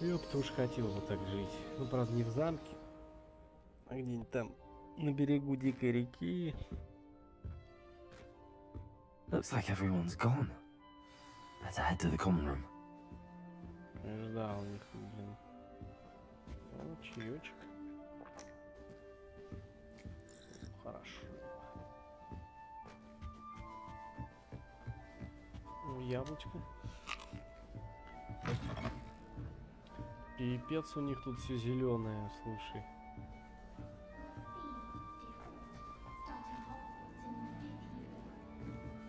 Я бы тоже хотел вот так жить. Ну, правда, не в замке, а где-нибудь там на берегу дикой реки. Looks like everyone's gone. Better head to the common room. Да, у них, блин, ну, чаечек. Хорошо. Ну, яблочко. Пипец, у них тут все зеленое, слушай.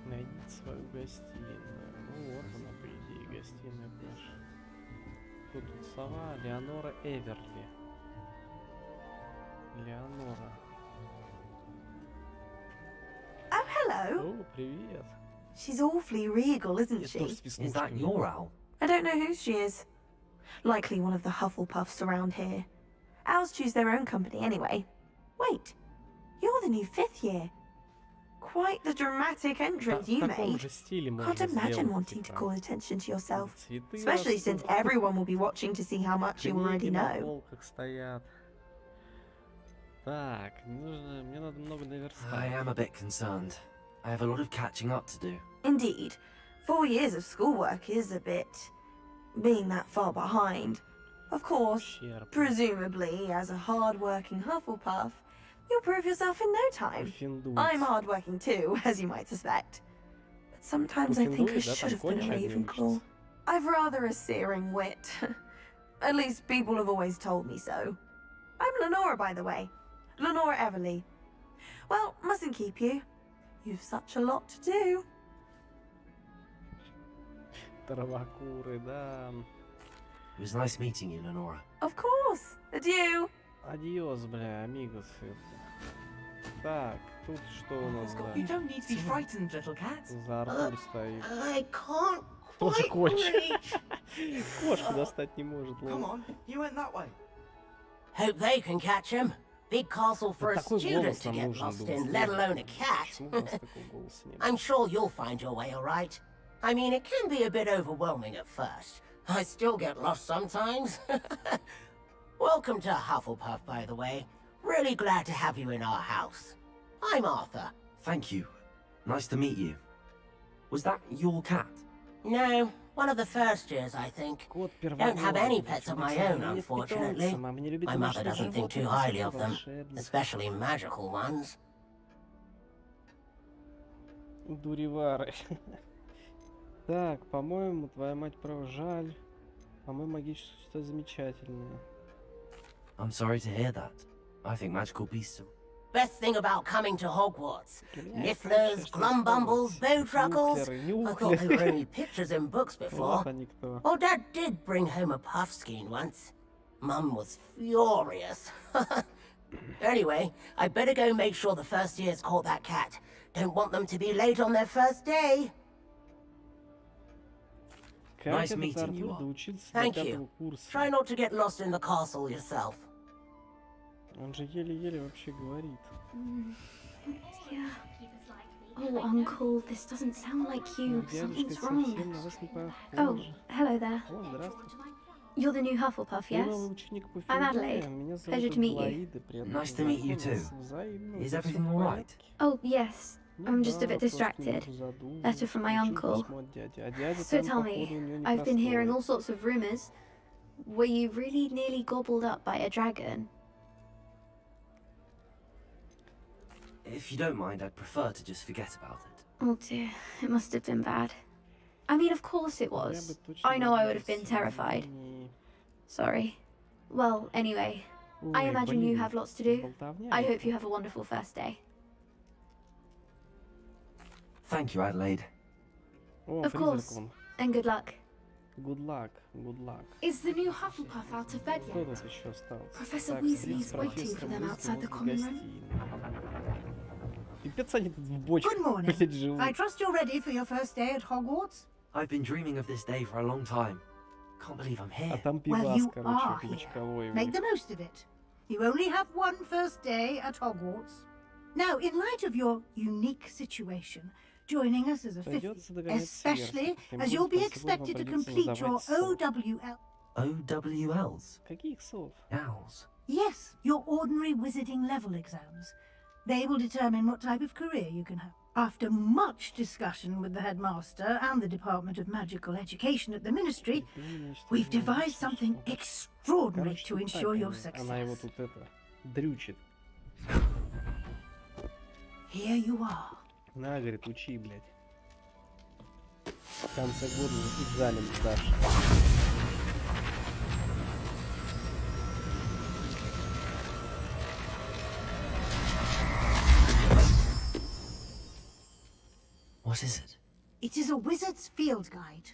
Найдите свою гостиную. Ну вот она, по идее, гостиная наша. Кто тут сова? Леонора Эверли. Леонора. Oh, hello. О, привет. She's awfully regal, isn't Я she? тоже с Is that веснушками. your owl? I don't know who she is. Likely one of the Hufflepuffs around here. Owls choose their own company anyway. Wait, you're the new fifth year. Quite the dramatic entrance В you таком made. же стиле можно Can't imagine сделать, wanting to типа, call attention to yourself, цветы especially since растут, everyone will be watching to see how much you already книги на know. полках стоят. Так, мне надо много I наверстать. am a bit concerned. I have a lot of catching up to do. Indeed, 4 years of schoolwork is a bit being that far behind. Of course, Ущерб. presumably, as a hard-working Hufflepuff, you'll prove yourself in no time. Пуффиндуйц. I'm hard-working too, as you might suspect. But sometimes I think I Пуффиндуй, да, should там have been a конча Ravenclaw. учится. I've rather a searing wit. At least people have always told me so. I'm Lenora, by the way. Lenora Everly. Well, mustn't keep you. You've such a lot to do. Травокуры, да. It was nice meeting you, Lenora. Of course. Adieu. Адьос, бля, амигос. Так, тут что у нас You don't need to be frightened, little cat. за Артур стоит? I can't Тоже quite конча. reach. Кошку достать не может. Come ладно. on, you went that way. Hope they can catch him. Big castle for a Такой student голос to нам get нужен lost был in, let сделать. alone a cat. Почему у нас такого голоса не было? I'm sure you'll find your way all right. I mean, it can be a bit overwhelming at first. I still get lost sometimes. Welcome to Hufflepuff, by the way. Really glad to have you in our house. I'm Arthur. Thank you. Nice to meet you. Was that your cat? No, One of the first years, I think. Кот Don't have any первогодний. pets of Чудо my own, нет unfortunately. питомца, мама не любит My mother домашних doesn't think too животных, highly особенно of them, волшебных. especially magical ones. Дуривары. Так, по-моему, твоя мать права, жаль. По-моему, магическое существо замечательное. I'm sorry to hear that. I think magical beasts are... Best thing about coming to Hogwarts. Блядь, Nifflers, что Glumbumbles, Bowtruckles. Нюхлеры, I thought they were нюхлеры. only pictures in books before. Вот они кто. Oh, Dad did bring home a puffskein once. Mum was furious. Anyway, I better go make sure the first years caught that cat. Don't want them to be late on their first day. Как Nice этот meeting you Артур all. доучился до Thank 5-го you. курса? Try not to get lost in the castle yourself. Он же еле-еле вообще говорит. Yeah. Oh, Uncle, this doesn't sound like you. Дядюшка Something's совсем wrong. на вас не Oh, похож. hello there. О, здравствуй. You're the new Hufflepuff, Я yes? новый ученик по I'm филологии. Adelaide. Меня зовут Pleasure to meet you. Аделаида. Приятно Nice to meet you познакомиться. too. Взаимно. Is Всё в everything all right? порядке? Oh, yes. Ну I'm just a да, bit просто distracted. немного задумалась. Letter from my Получил uncle. письмо от дяди. А дядя So там, tell походу, me, у него I've been hearing непростой. all sorts of rumors. Were you really nearly gobbled up by a dragon? If you don't mind, I'd prefer to just forget about it. Oh dear, it must have been bad. I mean, of course it Я бы was. точно I know I would have been боялся. terrified. И- Sorry. Well, anyway, I Ой, imagine you блин, have lots to do. болтовня I это. hope you have a wonderful first day. Thank you, Adelaide. О, Of course. призрак он. And good luck. Good luck, good luck. Is the new Hufflepuff out of bed Кто yet? тут еще остался? Professor Так, Weasley встретиться is с waiting профессором for them Уизли outside the возле common room. гостиной. Пипец они тут в бочках, Good morning. блядь, живут. I trust you're ready for your first day at Hogwarts? I've been dreaming of this day for a long time. Can't believe I'm А here. там Well, пивас, you короче, are here. бочковой. Make the most of it. You only have one first day at Hogwarts. Now, in light of your unique situation, joining us as a fifth, Придется догонять especially сверстников. Тем as более, you'll be в конце года вам expected to придется complete your сдавать СО. OWL. OWLs. Каких иксов? Owls. Yes, your ordinary wizarding level exams. They will determine what type of career you can have. After much discussion with the headmaster and the Department of Magical Education at the Ministry, we've devised something extraordinary Короче, to тут ensure your так, она его success. тут это дрючит. Here you are. На, говорит, учи, блядь. В конце года экзамен сдашь. What is it? It is a wizard's field guide.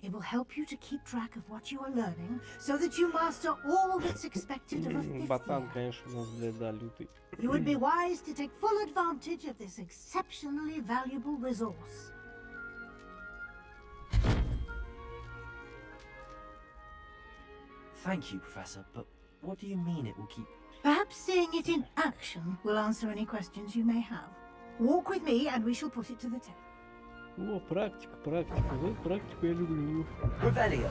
It will help you to keep track of what you are learning so that you master all that's expected of a fifth Ботан, year. конечно, у нас, блядь, да, лютый. You would be wise to take full advantage of this exceptionally valuable resource. Thank you, Professor, but what do you mean it will keep... Perhaps seeing it in action will answer any questions you may have. Walk with me and we shall put it to the test. О, практика, практика. Вот практику я люблю. Revelio.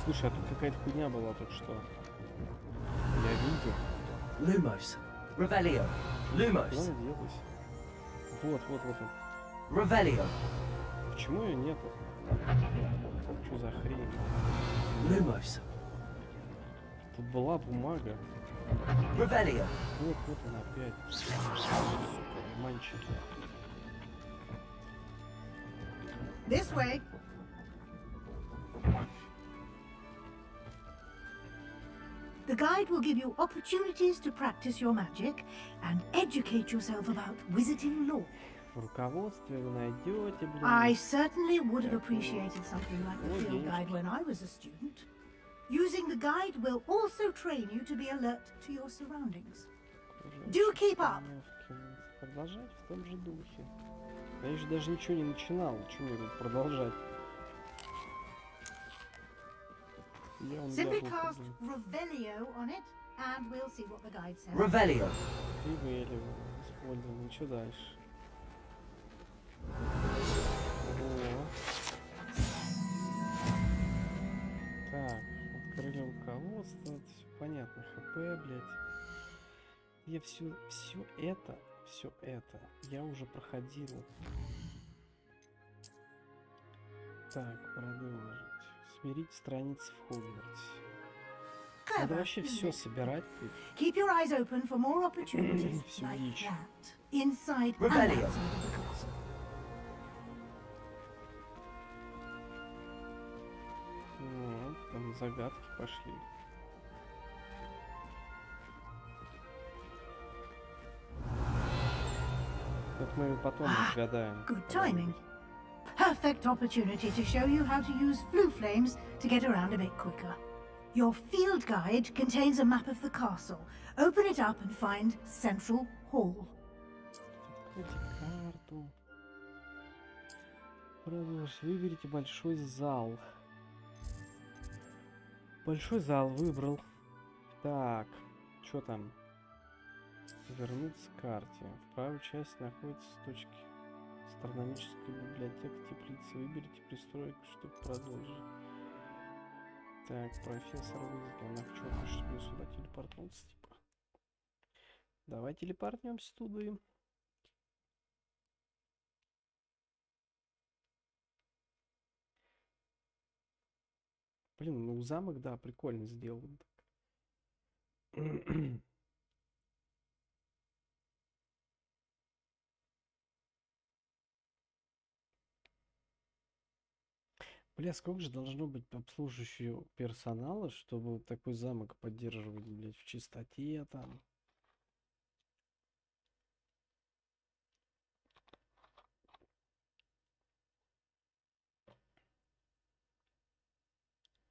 Слушай, а тут какая-то хуйня была только что. Я видел. Lumos. Revelio. Куда Lumos. она делась? Вот он. Revelio. Почему ее нету? Что за хрень? Lumos. Тут была бумага. Revelio. Вот она опять. Сука, обманщики. This way. The guide will give you opportunities to practice your magic and educate yourself about wizarding lore. В руководстве вы найдете, блин. I certainly would have appreciated something like the field guide when I was a student. Using the guide will also train you to be alert to your surroundings. Do keep up. Продолжать в том же духе. Я еще даже ничего не начинал. Чего мне тут продолжать? Simply cast Revelio on it, and we'll see what the guide says. Revelio. Привели, использовали. Что дальше? О. Так, открыли руководство. Это все понятно. ХП, блядь. Я все это я уже проходил. Так, продолжить. Смирить страницы в Хогвартсе. Clever, Надо вообще isn't все it? собирать тут. Keep your eyes open for more opportunities Всю like дичь. that. Inside and Revelio. outside of the castle. Вот, там загадки пошли. Это мы потом разгадаем. Good timing. Perfect opportunity to show you how to use flue flames to get around a bit quicker. Your field guide contains a map of the castle. Open it up and find Central Hall. Откройте карту. Продолжить. Выберите большой зал. Большой зал выбрал. Так, что там? Вернуться к карте. В правой части находится точки. Астрономическая библиотека, теплица. Выберите пристройку, чтобы продолжить. Так, профессор Уизли. На что хочешь мне сюда телепортнуться, типа? Давай телепортнемся туда. Блин, ну замок, да, прикольно сделан. Бля, сколько же должно быть обслуживающего персонала, чтобы вот такой замок поддерживать, блядь, в чистоте там.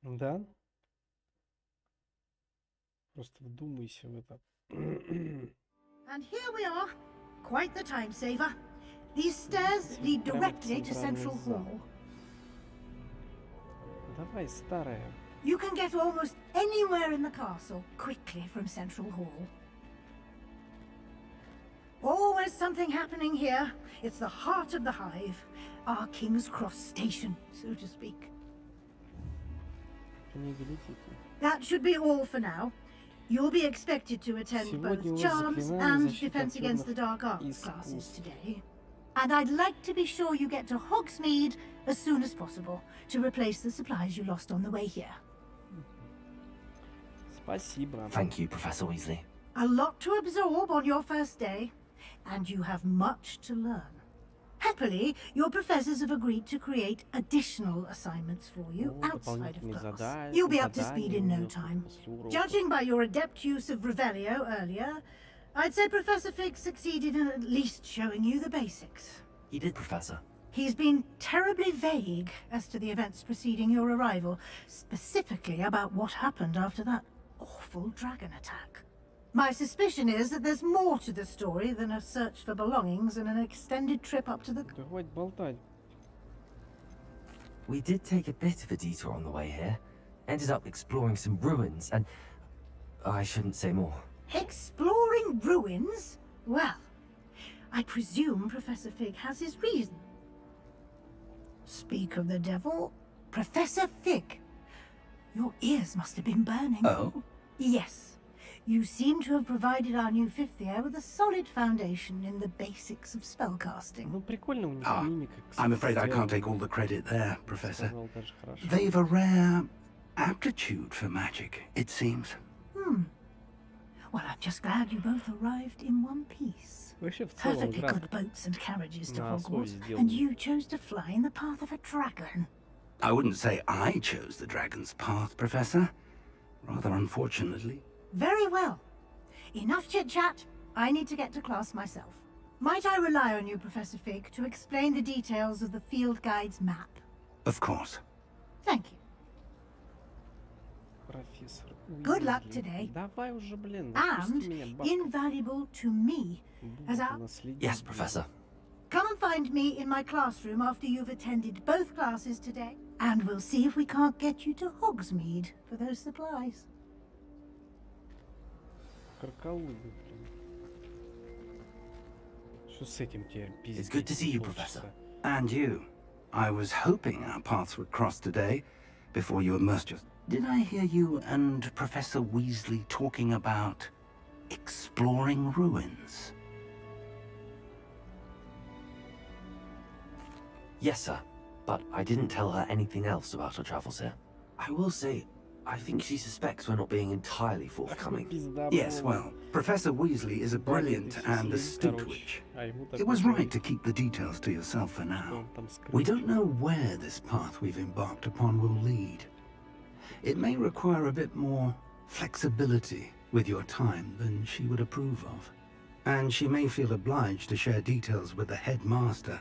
Да? Просто вдумайся в это. And here we are. Quite the time saver. These stairs lead directly to Central Hall. Давай, старая. You can get almost anywhere in the castle quickly from Central Hall. Always something happening here. It's the heart of the hive. Our King's Cross station, so to speak. That should be all for now. You'll be expected to attend both Charms and Defense Against the Dark Arts classes today. And I'd like to be sure you get to Hogsmeade as soon as possible to replace the supplies you lost on the way here. Спасибо. Thank you, Professor Weasley. A lot to absorb on your first day, and you have much to learn. Happily, your professors have agreed to create additional assignments for you outside of class. You'll be up to speed in no time. Judging by your adept use of Revelio earlier, I'd say Professor Fig succeeded in at least showing you the basics. He did, Professor. He's been terribly vague as to the events preceding your arrival, specifically about what happened after that awful dragon attack. My suspicion is that there's more to the story than a search for belongings and an extended trip up to the... We did take a bit of a detour on the way here. Ended up exploring some ruins and... I shouldn't say more. Exploring ruins? Well, I presume Professor Fig has his reason. Speak of the devil, Professor Fig. Your ears must have been burning. Oh? Yes. You seem to have provided our new fifth year with a solid foundation in the basics of spellcasting. I'm afraid I can't take all the credit there, Professor. They've a rare aptitude for magic, it seems. Well, I'm just glad you both arrived in one piece. Perfectly good boats and carriages to Hogwarts, and you chose to fly in the path of a dragon. I wouldn't say I chose the dragon's path, Professor. Rather unfortunately. Very well. Enough chit-chat. I need to get to class myself. Might I rely on you, Professor Fig, to explain the details of the field guide's map? Of course. Thank you. Good luck today. And invaluable to me as our... Yes, Professor. Come and find me in my classroom after you've attended both classes today, and we'll see if we can't get you to Hogsmeade for those supplies. It's good to see you, Professor. And you. I was hoping our paths would cross today, before you immersed yourself. Did I hear you and Professor Weasley talking about exploring ruins? Yes, sir. but I didn't tell her anything else about her travels here. I will say, I think she suspects we're not being entirely forthcoming. Yes, well, Professor Weasley is a brilliant and astute witch. It was right to keep the details to yourself for now. We don't know where this path we've embarked upon will lead. It may require a bit more flexibility with your time than she would approve of. And she may feel obliged to share details with the headmaster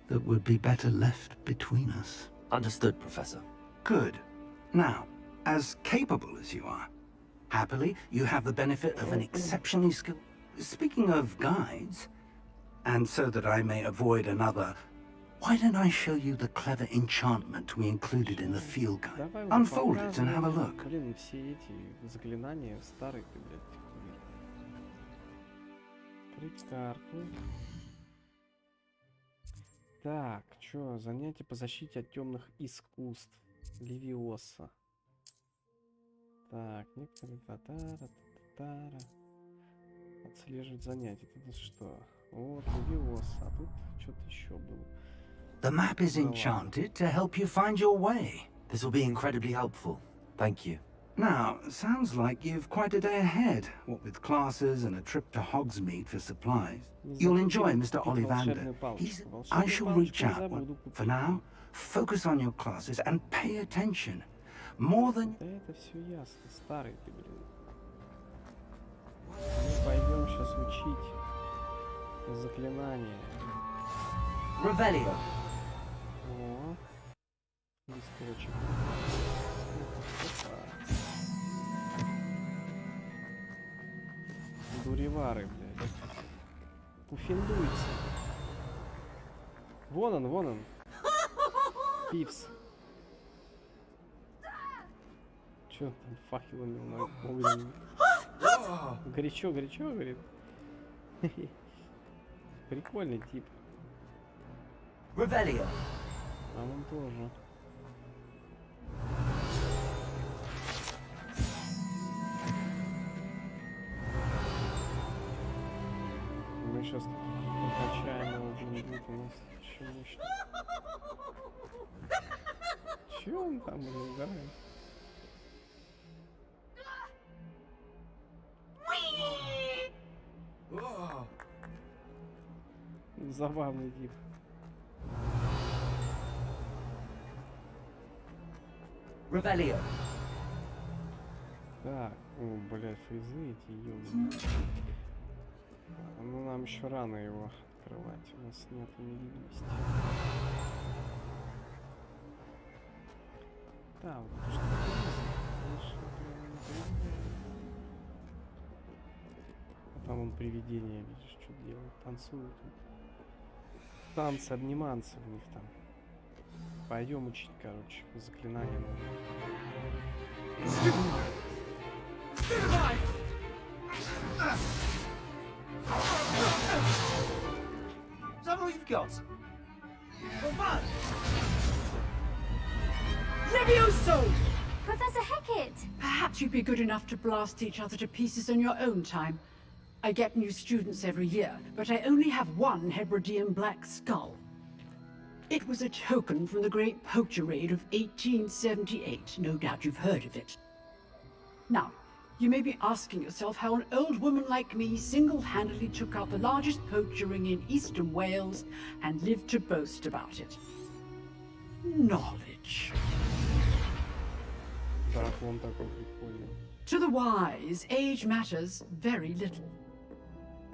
that would be better left between us. Understood, Professor. Good. Now, as capable as you are, happily, you have the benefit of an exceptionally skilled... Speaking of guides, and so that I may avoid another, why don't I show you the clever enchantment we included in the field guide? Unfold it and have a look. Блин, все эти заклинания старые, ты, блядь. Открыть карту. Так, чё, занятие по защите от темных искусств. Левиоса. Так, некоторые татара. Отслеживать занятия. Это что? Вот, Левиоса. А тут что-то еще было. The map is enchanted to help you find your way. This will be incredibly helpful. Thank you. Now, sounds like you've quite a day ahead, what with classes and a trip to Hogsmeade for supplies. You'll enjoy Mr. Ollivander. I shall reach out. For now, focus on your classes and pay attention. More than... Да это все ясно, старый ты, блин. Мы пойдем сейчас учить заклинания. Revelio. О, листочек. Дуривары, блядь. Уфиндуйте. Вон он. Пивс. Чё там факелами огненными? Горячо, говорит. Прикольный тип. Revelio. А он тоже. Мы сейчас покачаем его, будет у нас еще мощно. Чё он там, блин, угорает? Забавный тип. Revelio. Так, о, блядь, фризы эти, ёбаные. Ну, нам еще рано его открывать, у нас нет невидимости. Да, вот что а там он привидение, видишь, что делает, танцует. Танцы, обниманцы у них там. Пойдем учить, короче, заклинания. Is that all you've got? Levioso! Professor Hecat! Perhaps you'd be good enough to blast each other to pieces in your own time. I get new students every year, but I only have one Hebridean black skull. It was a token from the Great Poacher Raid of 1878. No doubt you've heard of it. Now, you may be asking yourself how an old woman like me single-handedly took out the largest poacher ring in eastern Wales and lived to boast about it. Knowledge. To the wise, age matters very little.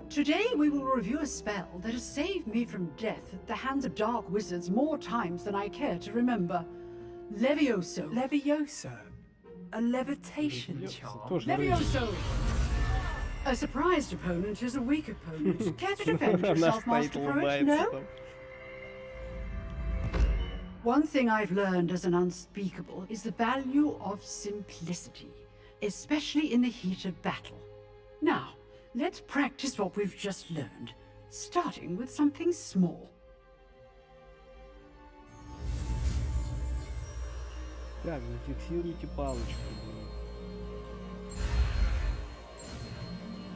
Today we will review a spell that has saved me from death at the hands of dark wizards more times than I care to remember. Levioso. Levioso? A levitation charm? Levioso! A surprised opponent is a weak opponent. Care to defend yourself, Master Poet? No? One thing I've learned as an unspeakable is the value of simplicity, especially in the heat of battle. Now, let's practice what we've just learned, starting with something small. Так, зафиксируйте палочку.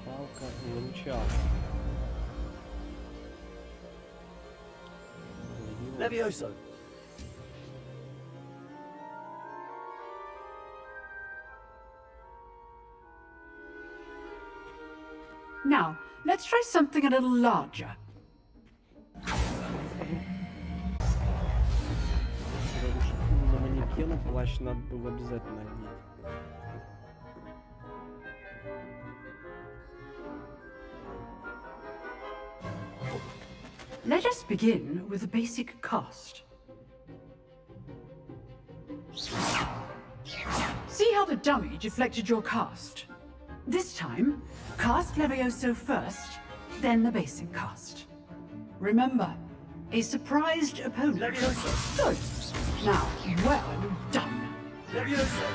Палка и выручалка. Levioso. Now, let's try something a little larger. На манекена плащ надо было обязательно одеть. Let us begin with the basic cast. See how the dummy deflected your cast? This time, cast Levioso first, then the basic cast. Remember, a surprised opponent. Levioso! Good. Now, well done. Levioso!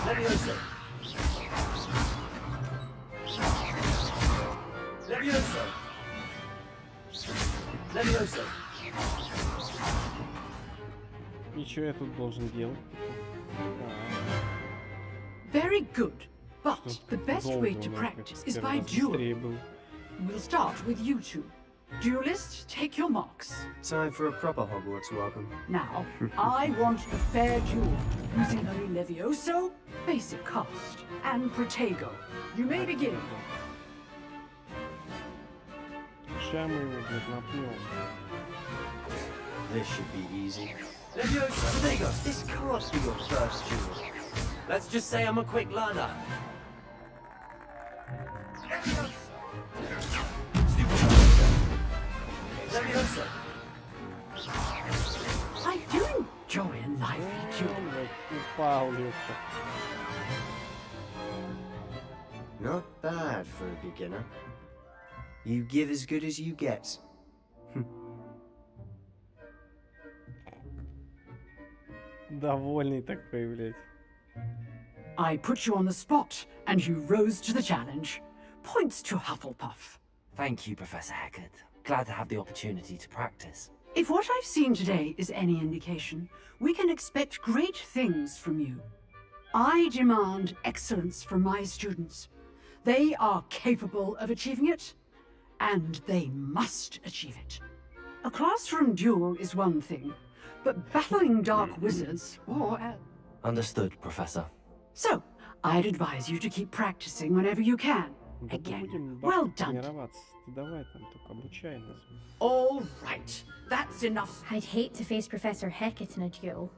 Levioso! Levioso! Levioso! И что я тут должен делать? Very good. But the best way to practice is by duel. We'll start with you two. Duelists, take your marks. Time for a proper Hogwarts welcome. Now, I want a fair duel, using only Levioso, basic cast, and Protego. You may begin. Ща мы его, блядь, напнем. This should be easy. Levioso! Protego! This can't be your first duel. Let's just say I'm a quick learner. Levioso! I do enjoy a lively duel. Упал, ёпта. Not bad for a beginner. You give as good as you get. Довольный такой, блядь. I put you on the spot, and you rose to the challenge. Points to Hufflepuff. Thank you, Professor Heckard. Glad to have the opportunity to practice. If what I've seen today is any indication, we can expect great things from you. I demand excellence from my students. They are capable of achieving it, and they must achieve it. A classroom duel is one thing, but battling dark wizards, or... Understood, Professor. So, I'd advise you to keep practicing whenever you can. Again, well done. Давай там только обучай нас. All right, that's enough. I'd hate to face Professor Hecat in a duel.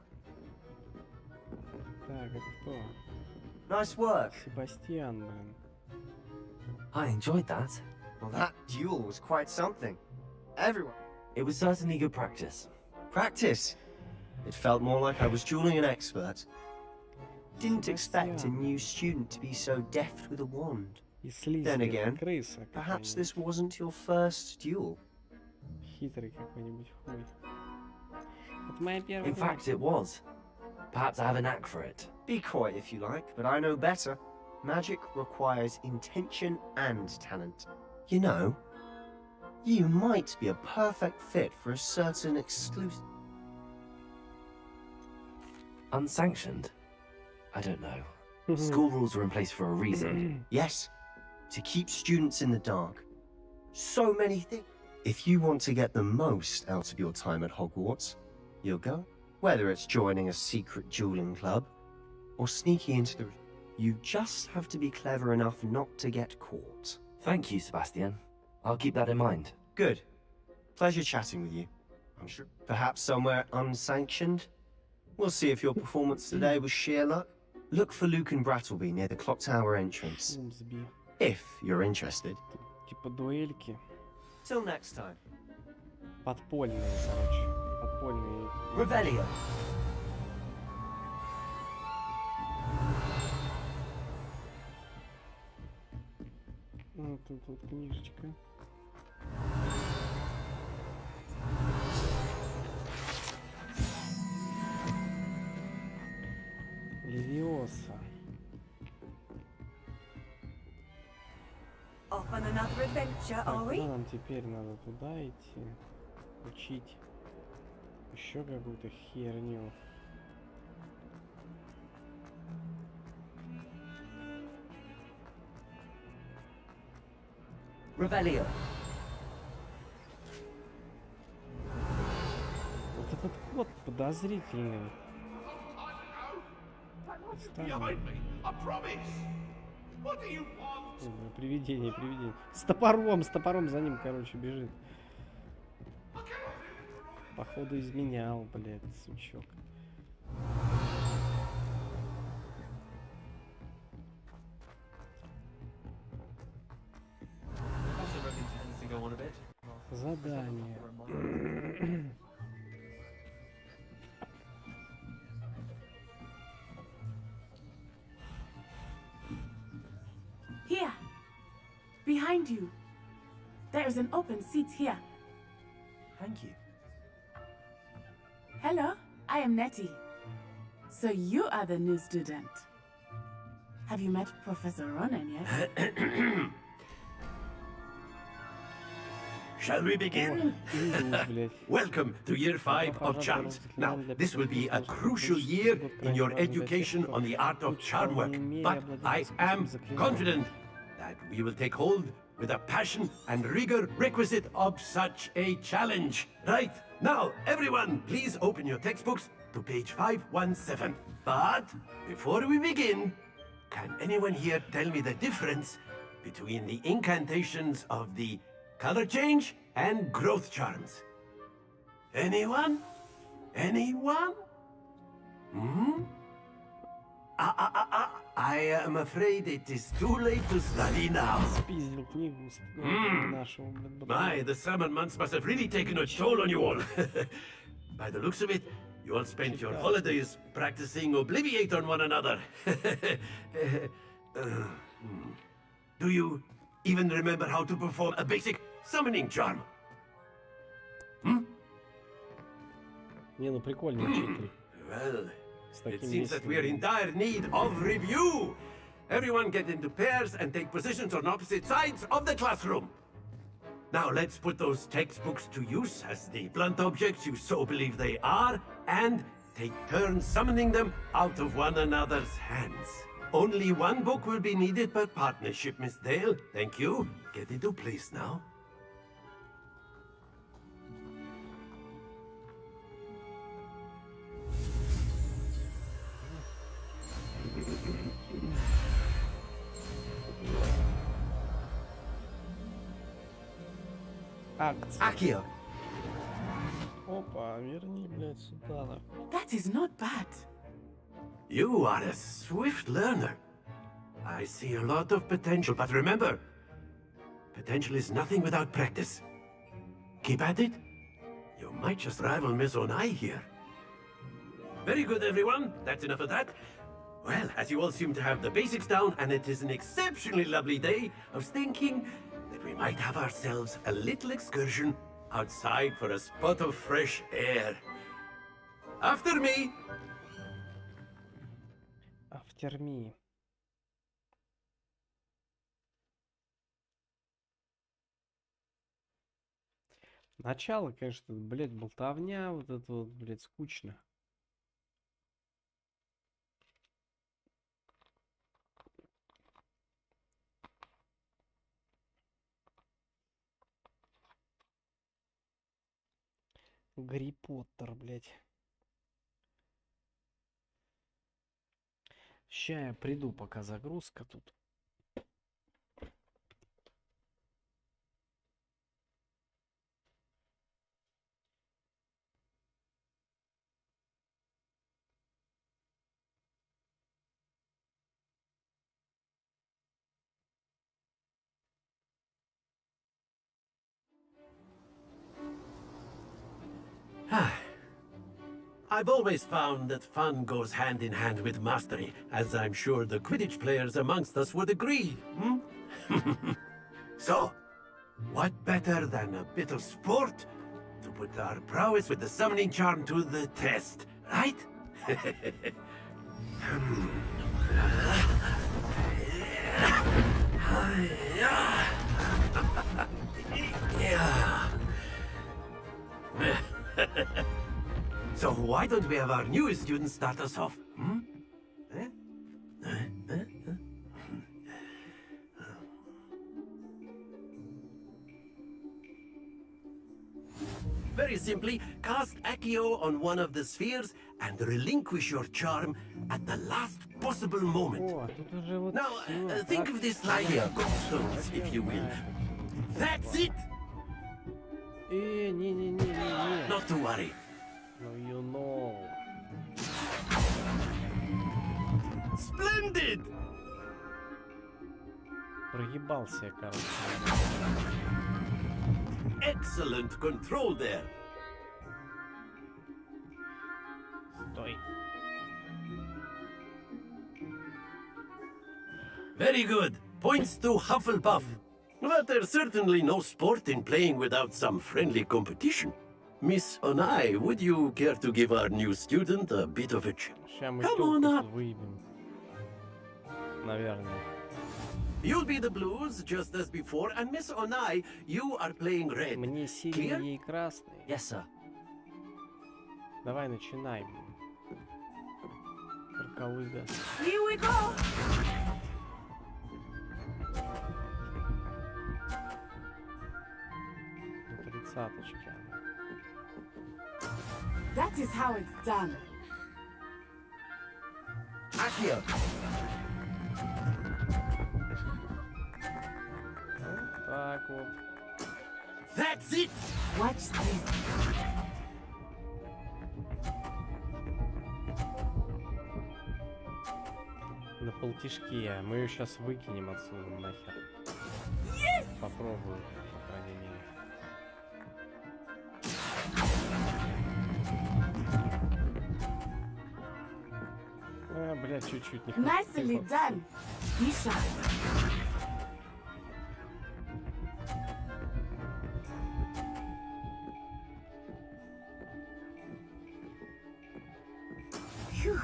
Так, это кто? Nice work. Себастьян, блин. I enjoyed that. Well, that duel was quite something. Everyone. It was certainly good practice. Practice? It felt more like I was dueling an expert. Didn't expect a new student to be so deft with a wand. Then again, perhaps this wasn't your first duel. Хитрый какой-нибудь хуй. Это моя первая. In fact, it was. Perhaps I have a knack for it. Be coy if you like, but I know better. Magic requires intention and talent. You know, you might be a perfect fit for a certain exclusive... Unsanctioned? I don't know. School rules are in place for a reason. Yes, to keep students in the dark. So many things. If you want to get the most out of your time at Hogwarts, you'll go. Whether it's joining a secret dueling club or sneaking into the... You just have to be clever enough not to get caught. Thank you, Sebastian. I'll keep that in mind. Good. Pleasure chatting with you. I'm sure perhaps somewhere unsanctioned. We'll see if your performance today was sheer luck. Look for Luke and Brattleby near the Clock Tower entrance. If you're interested. Типа дуэльки. Till next time. Подпольные, короче. Подпольные. Revelio. Ну, тут книжечка. Левиоса. Off on another adventure, are we? Нам теперь надо туда идти, учить еще какую-то херню. Revelio. Вот этот Вход подозрительный. Странный. Привидение, привидение. С топором за ним, короче, бежит. Походу изменял, блядь, сучок. Задание. Here, behind you. There is an open seat here. Thank you. Hello, I am Nettie. So you are the new student. Have you met Professor Ronan yet? Shall we begin? Welcome to Year 5 of Charms. Now, this will be a crucial year in your education on the art of charm work. But I am confident that we will take hold with the passion and rigor requisite of such a challenge. Right, now, everyone, please open your textbooks to page 517. But before we begin, can anyone here tell me the difference between the incantations of the color change and growth charms? Anyone? Anyone? Hmm? I am afraid it is too late to study now. My, the summer months must have really taken a toll on you all. By the looks of it, you all spent your holidays practicing Obliviate on one another. Do you even remember how to perform a basic summoning charm? Hmm? Не, ну прикольный учитель. Well, it seems that we are in dire need of review. Everyone get into pairs and take positions on opposite sides of the classroom. Now let's put those textbooks to use as the blunt objects you so believe they are, and take turns summoning them out of one another's hands. Only one book will be needed per partnership, Miss Dale. Thank you. Get into place now. Акция. Опа, верни, блядь, сюда. That is not bad. You are a swift learner. I see a lot of potential, but remember, potential is nothing without practice. Keep at it. You might just rival Miss Onai here. Very good, everyone. That's enough of that. Well, as you all seem to have the basics down, and it is an exceptionally lovely day, I was thinking that we might have ourselves a little excursion outside for a spot of fresh air. After me! After me. Начало, конечно, блядь, болтовня, вот это вот, блядь, скучно. Гарри Поттер, блядь. Ща я приду, пока загрузка тут. I've always found that fun goes hand in hand with mastery, as I'm sure the Quidditch players amongst us would agree. So, what better than a bit of sport to put our prowess with the summoning charm to the test, right? So why don't we have our newest student start us off? Hmm? Very simply, cast Accio on one of the spheres and relinquish your charm at the last possible moment. О, тут уже вот Now, всё. think of this like gobstones, if you will. That's it! Не-не-не-не-не. Not to worry. Ну, you know. Splendid! Проебался я, короче. Excellent control there. Стой. Very good. Points to Hufflepuff. But there's certainly no sport in playing without some friendly competition. Miss Onai, would you care to give our new student a bit of a challenge? Ща мы Come on тёлку up. выебем. Наверное. You'll be the blues, just as before, and Miss Onai, you are playing red. Мне синий, Clear? ей красный. Yes, sir. Давай, начинай. Проколыга. Here we go! На тридцаточке. That is how it's done. Accio. Вот так вот. That's it! Watch this. На полтишке. Мы ее сейчас выкинем отсюда нахер. Попробую, по крайней мере. Блядь, чуть-чуть не Nicely хватило. done. Misha. Phew.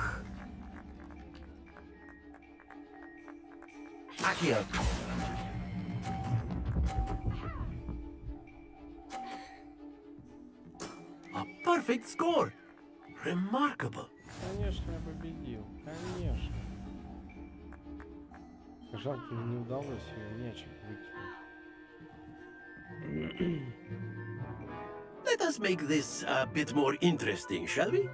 Accio. A perfect score. Remarkable. Конечно, я победил. Конечно. Жалко, мне не удалось ее мячик выкинуть. Let us make this a bit more interesting, shall we?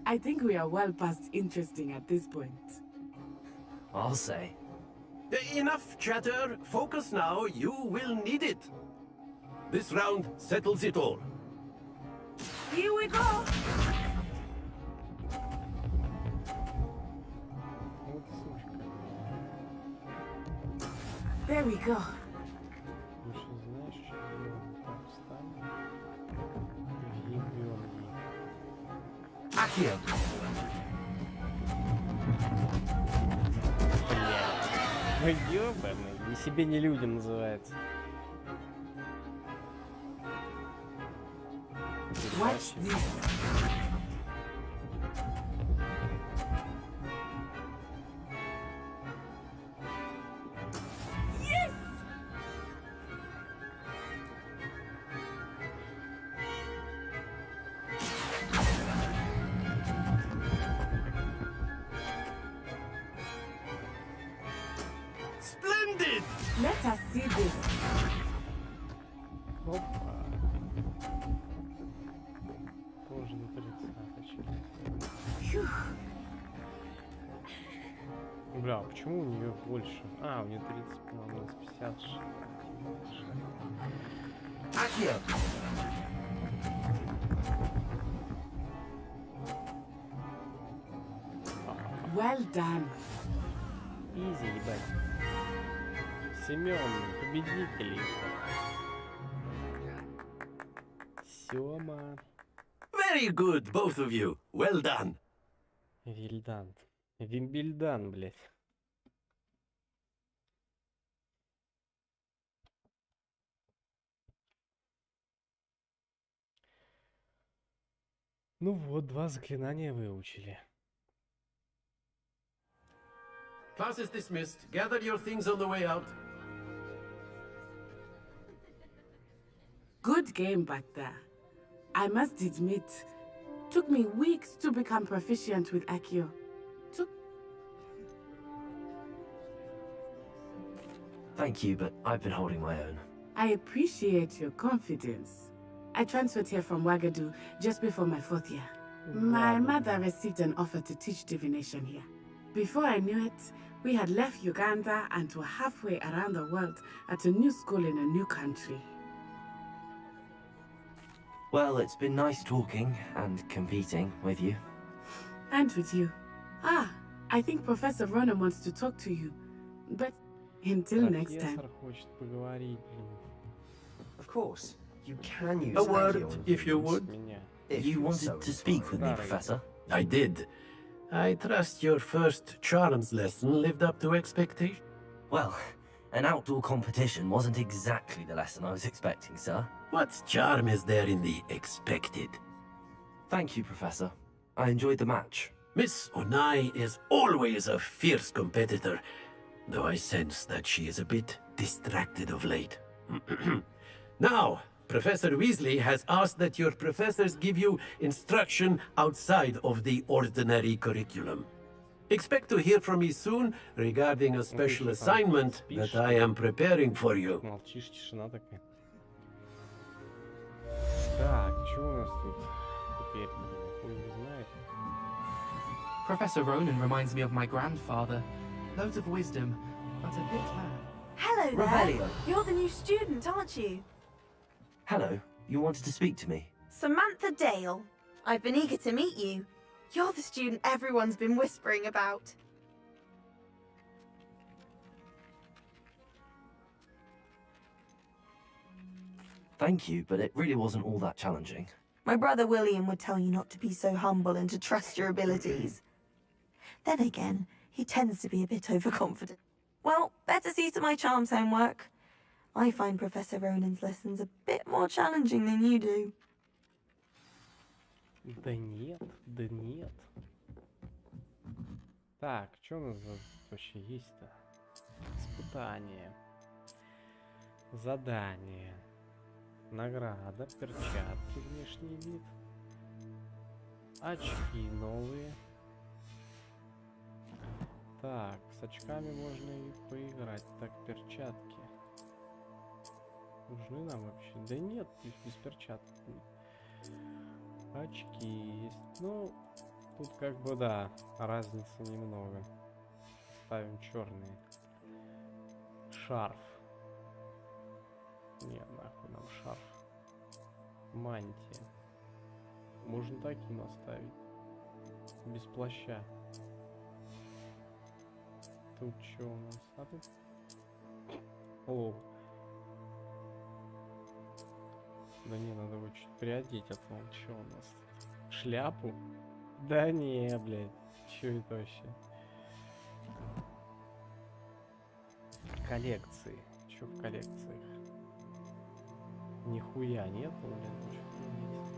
I think we are well past interesting at this point. I'll say. Enough chatter. Focus now. You will need it. This round settles it all. Here we go! Вот сучка. There we go. Лучше знаешь, что делать. Так, встань. Ебён ей. Accio. Блядь. Ну ёбаный. Ни себе, ни людям называется. Watch this. Yes! Splendid! Let us see this. Опа. Тоже на тридцаточке. Phew. Бля, а почему у нее больше? А, у нее 30, по-моему, у нас 56. Accio. Well done. Изи, ебать. Семен, победители. Сема. Very good, both of you. Well done. Вильдан. Вимбельдан, блядь. Ну вот, 2 заклинания выучили. Class is dismissed. Gather your things on the way out. Good game back there. I must admit, took me weeks to become proficient with Accio. Thank you, but I've been holding my own. I appreciate your confidence. I transferred here from Wagadu just before my 4th year. My mother received an offer to teach divination here. Before I knew it, we had left Uganda and were halfway around the world at a new school in a new country. Well, it's been nice talking and competing with you. And with you. Ah, I think Professor Ronan wants to talk to you. But until next time. Профессор хочет поговорить, блин. Of course, you can use A word, Aggie on if you things. would. Меня. If You you're wanted so to speak with me, Sorry. Professor? I did. I trust your first charms lesson lived up to expectation. Well, an outdoor competition wasn't exactly the lesson I was expecting, sir. What charm is there in the expected? Thank you, Professor. I enjoyed the match. Miss Onai is always a fierce competitor, though I sense that she is a bit distracted of late. Now, Professor Weasley has asked that your professors give you instruction outside of the ordinary curriculum. Expect to hear from me soon regarding a special assignment that I am preparing for you. Молчишь, тишина такая. Так, что у нас тут теперь? Хуй его знает. Professor Ronan reminds me of my grandfather. Loads of wisdom, but a bit mad. Hello there. Revelio. You're the new student, aren't you? Hello, you wanted to speak to me? Samantha Dale. I've been eager to meet you. You're the student everyone's been whispering about. Thank you, but it really wasn't all that challenging. My brother William would tell you not to be so humble and to trust your abilities. Then again, he tends to be a bit overconfident. Well, better see to my charms homework. I find Professor Ronan's lessons a bit more challenging than you do. Да нет, да нет. Так, что у нас вообще есть-то? Испытание. Задание. Награда, перчатки, внешний вид. Очки новые. Так, с очками можно и поиграть. Так, перчатки. Нужны нам вообще? Да нет, без перчаток. Очки есть. Ну, тут как бы да, разницы немного. Ставим черные. Шарф. Нет, нахуй нам шарф. Мантия. Можно таким оставить. Без плаща. Тут что у нас? А тут... О. Да не, надо его чуть приодеть, а то он что у нас? Шляпу? Да не, блядь. Чё это вообще? Коллекции. Чё в коллекциях? Нихуя нету, блядь. Ничего есть.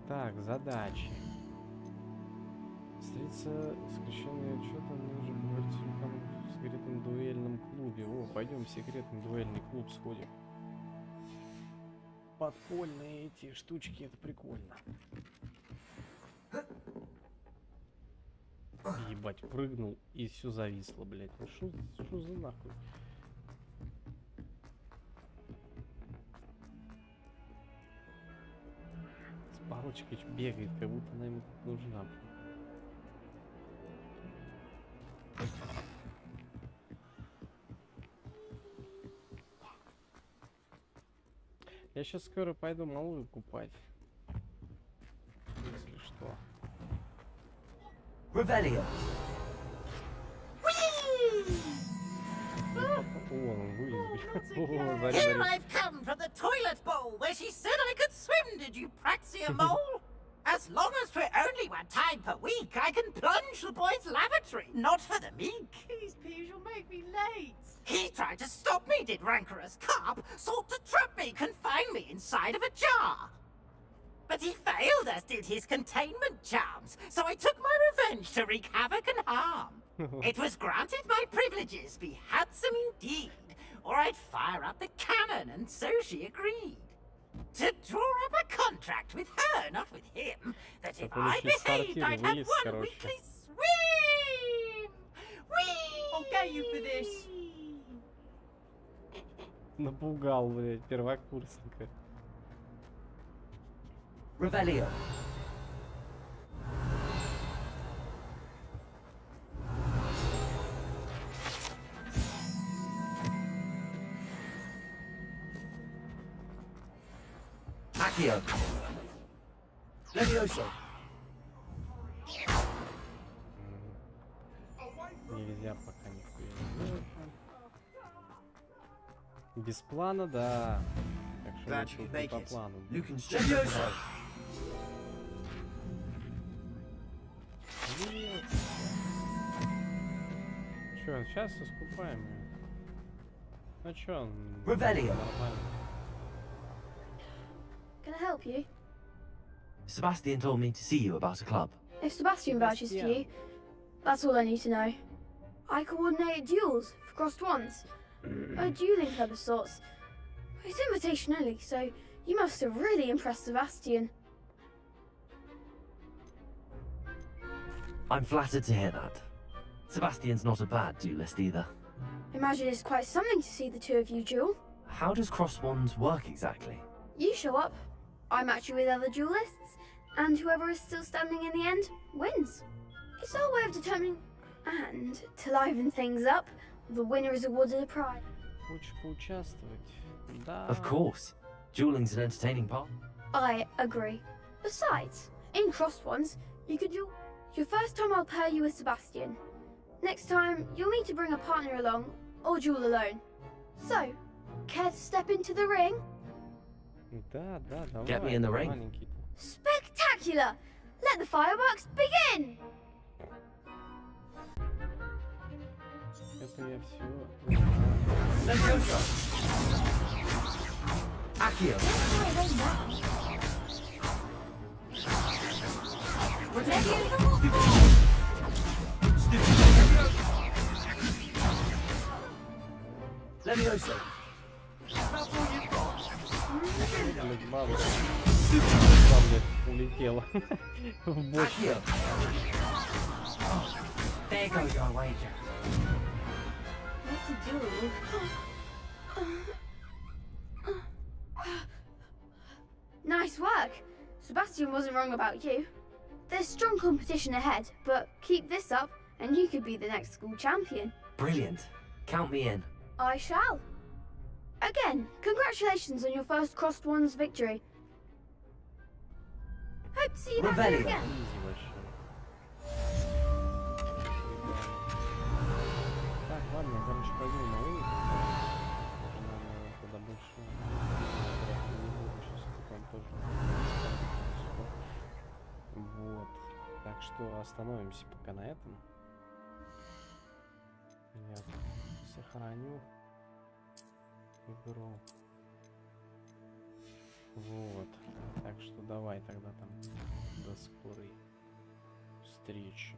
Так, задачи. Встретиться исключенные отчеты нужно говорить в секретном дуэльном клубе. О, пойдем в секретный дуэльный клуб сходим. Подпольные эти штучки, это прикольно. Ебать, прыгнул и все зависло, блядь. Ну что за нахуй? С палочкой бегает, как будто она ему нужна. Я сейчас скоро пойду малую купать. Если что. Revelio. Here I've come from the toilet bowl where she said I could swim, did you praxia mole? As long as for only 1 time per week, I can plunge the boy's lavatory, not for the meek. These peeves will make me late. He tried to stop me, did rancorous carp, sought to trap me, confine me inside of a jar. But he failed, as did his containment charms, so I took my revenge to wreak havoc and harm. It was granted my privileges be handsome indeed, or I'd fire up the cannon, and so she agreed. To draw up a contract with her, not with him, that if I behaved, I'd have 1 weekly swim! Whee! Okay, pay you for this. Напугал, блядь, первокурсника. Revelio. Accio. Levioso. Нельзя пока нихуя не делать. Без плана, да. Так что лучше не по плану. Чё, сейчас искупаем её. Ну чё, Revelio. нормально. Can I help you? Sebastian told me to see you about a club. If Sebastian vouches for you, that's all I need to know. I coordinate duels for crossed ones. A dueling club of sorts. It's invitation only, so you must have really impressed Sebastian. I'm flattered to hear that. Sebastian's not a bad duelist either. Imagine it's quite something to see the two of you duel. How does cross wands work exactly? You show up, I match you with other duelists, and whoever is still standing in the end wins. It's our way of determining. And to liven things up, the winner is awarded a prize. Хочешь поучаствовать? Да. Of course. Dueling's an entertaining part. I agree. Besides, in crossed ones, you could duel. Your first time I'll pair you with Sebastian. Next time, you'll need to bring a partner along, or duel alone. So, care to step into the ring? Да, да, давай. Get me in the ring. Маленький. Spectacular! Let the fireworks begin! Это я все. Accio. Levioso. Блядь, баба. Блядь, улетела в бочку. There goes your wager. What to do? Nice work! Sebastian wasn't wrong about you. There's strong competition ahead, but keep this up and you could be the next school champion. Brilliant. Count me in. I shall. Again, congratulations on your first crossed ones victory. Hope to see you back here again. Так, ладно, я, короче, пойду на улицу. Наверное, куда больше не буду. Сейчас там тоже. Вот. Так что остановимся пока на этом. Я сохраню игру. Вот. Так что давай тогда там до скорой встречи.